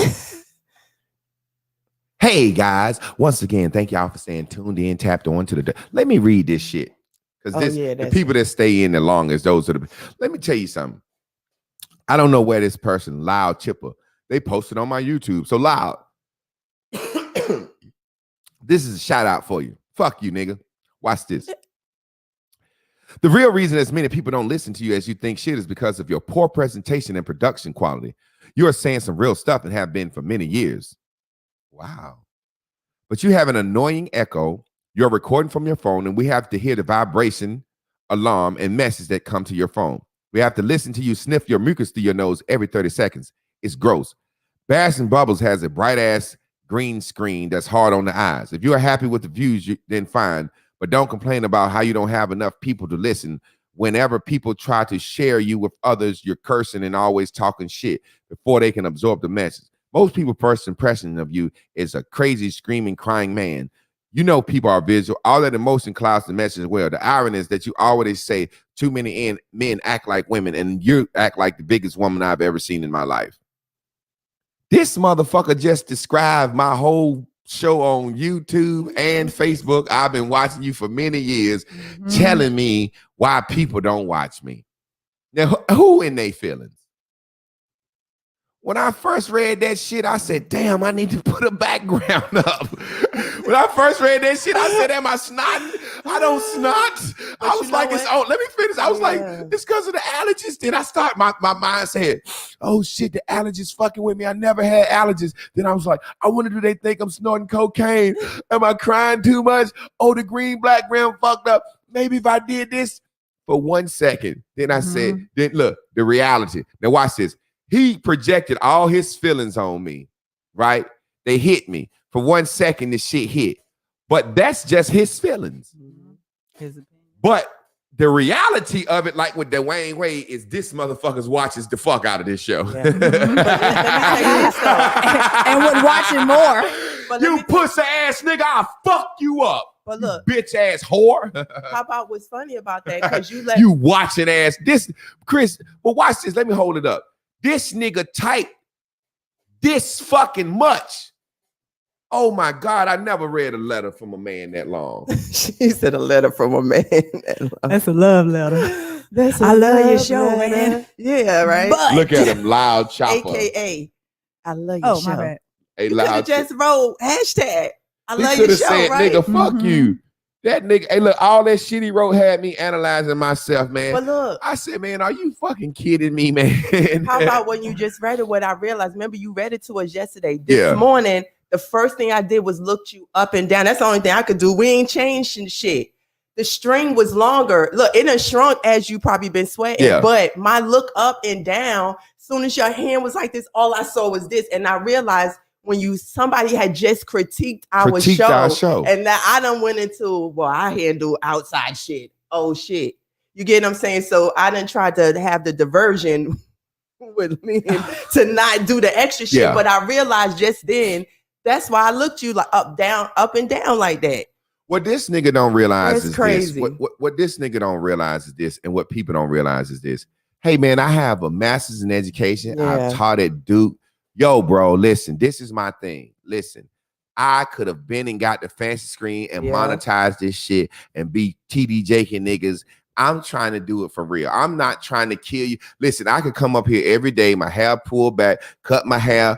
Hey guys, once again, thank y'all for staying tuned in, tapped on to the. Let me read this shit because Oh, this yeah, the that's- people that stay in the longest, those are the. Let me tell you something. I don't know where this person, Loud Chipper, they posted on my YouTube. So Loud, this is a shout out for you. Fuck you, nigga. Watch this. The real reason as many people don't listen to you as you think shit is because of your poor presentation and production quality. You are saying some real stuff and have been for many years. Wow. But you have an annoying echo. You're recording from your phone, and we have to hear the vibration, alarm, and message that come to your phone. We have to listen to you sniff your mucus through your nose every 30 seconds. It's gross. Bass and Bubbles has a bright-ass green screen that's hard on the eyes. If you are happy with the views, then fine. But don't complain about how you don't have enough people to listen. Whenever people try to share you with others, you're cursing and always talking shit before they can absorb the message. Most people's first impression of you is a crazy, screaming, crying man. You know people are visual. All that emotion clouds the message as well. The irony is that you already say too many men act like women, and you act like the biggest woman I've ever seen in my life. This motherfucker just described my whole show on YouTube and Facebook. I've been watching you for many years, telling me why people don't watch me. Now, who in they feelings? When I first read that shit, I said, damn, I need to put a background up. When I first read that shit, I said, am I snotting? I don't snot. I was like, it's let me finish. I was like, it's because of the allergies. Then I start, my mind said, oh shit, the allergies fucking with me. I never had allergies. Then I was like, I wonder, do they think I'm snorting cocaine? Am I crying too much? Oh, the green black rim fucked up. Maybe if I did this for 1 second. Then I said, then look, the reality. Now watch this. He projected all his feelings on me, right? They hit me. For 1 second, this shit hit. But that's just his feelings. But the reality of it, like with Dwayne Wade, is this motherfuckers watches the fuck out of this show. And would watch it more. You pussy ass nigga, I'll fuck you up. But look, bitch ass whore. How about what's funny about that? Because you let You watching ass. This, Chris, but watch this. Let me hold it up. This nigga typed this fucking much. Oh my God, I never read a letter from a man that long. She said a letter from a man. That's a love letter. I love your show, man. Yeah, right. But Look at him, Loud Chopper. AKA, I love your oh, show. my bad. Hey, You could Loud have just wrote hashtag. I He love could your have show, said, right? nigga, fuck you. That nigga, hey, look, all that shit he wrote had me analyzing myself, man. But look, I said, man, are you fucking kidding me, man? how about when you just read it? What I realized, remember you read it to us yesterday. This Yeah. morning, the first thing I did was looked you up and down. That's the only thing I could do. We ain't changed shit. The string was longer. Look, it done shrunk as you probably been sweating. Yeah. But my look up and down, soon as your hand was like this, all I saw was this. And I realized when somebody had just critiqued our show, and that I done went into, well, I handle outside shit. Oh shit. You get what I'm saying? So I done tried to have the diversion with me to not do the extra shit. Yeah. But I realized just then, that's why I looked you like up and down like that. What this nigga don't realize That's is crazy. this. What this nigga don't realize is this, and what people don't realize is this. Hey, man, I have a master's in education. Yeah. I've taught at Duke. Yo, bro, listen, this is my thing. Listen, I could have been and got the fancy screen and monetized this shit and be TD Jaking niggas. I'm trying to do it for real. I'm not trying to kill you. Listen, I could come up here every day, my hair pulled back, cut my hair,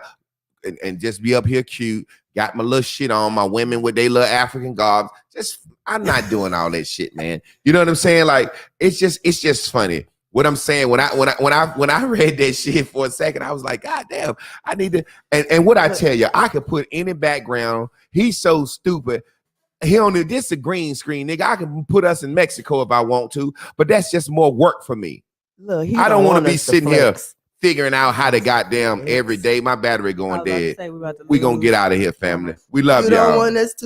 and just be up here cute. Got my little shit on, my women with their little African garbs. I'm not doing all that shit, man. You know what I'm saying? Like, it's just funny. What I'm saying, when I read that shit for a second, I was like, God damn, I need to. And what I tell you, I could put any background. He's so stupid. He only this a green screen, nigga. I can put us in Mexico if I want to, but that's just more work for me. Look, I don't want to be sitting here figuring out how to goddamn every day. My battery going dead. We gonna get out of here, family. We love You y'all. don't want us to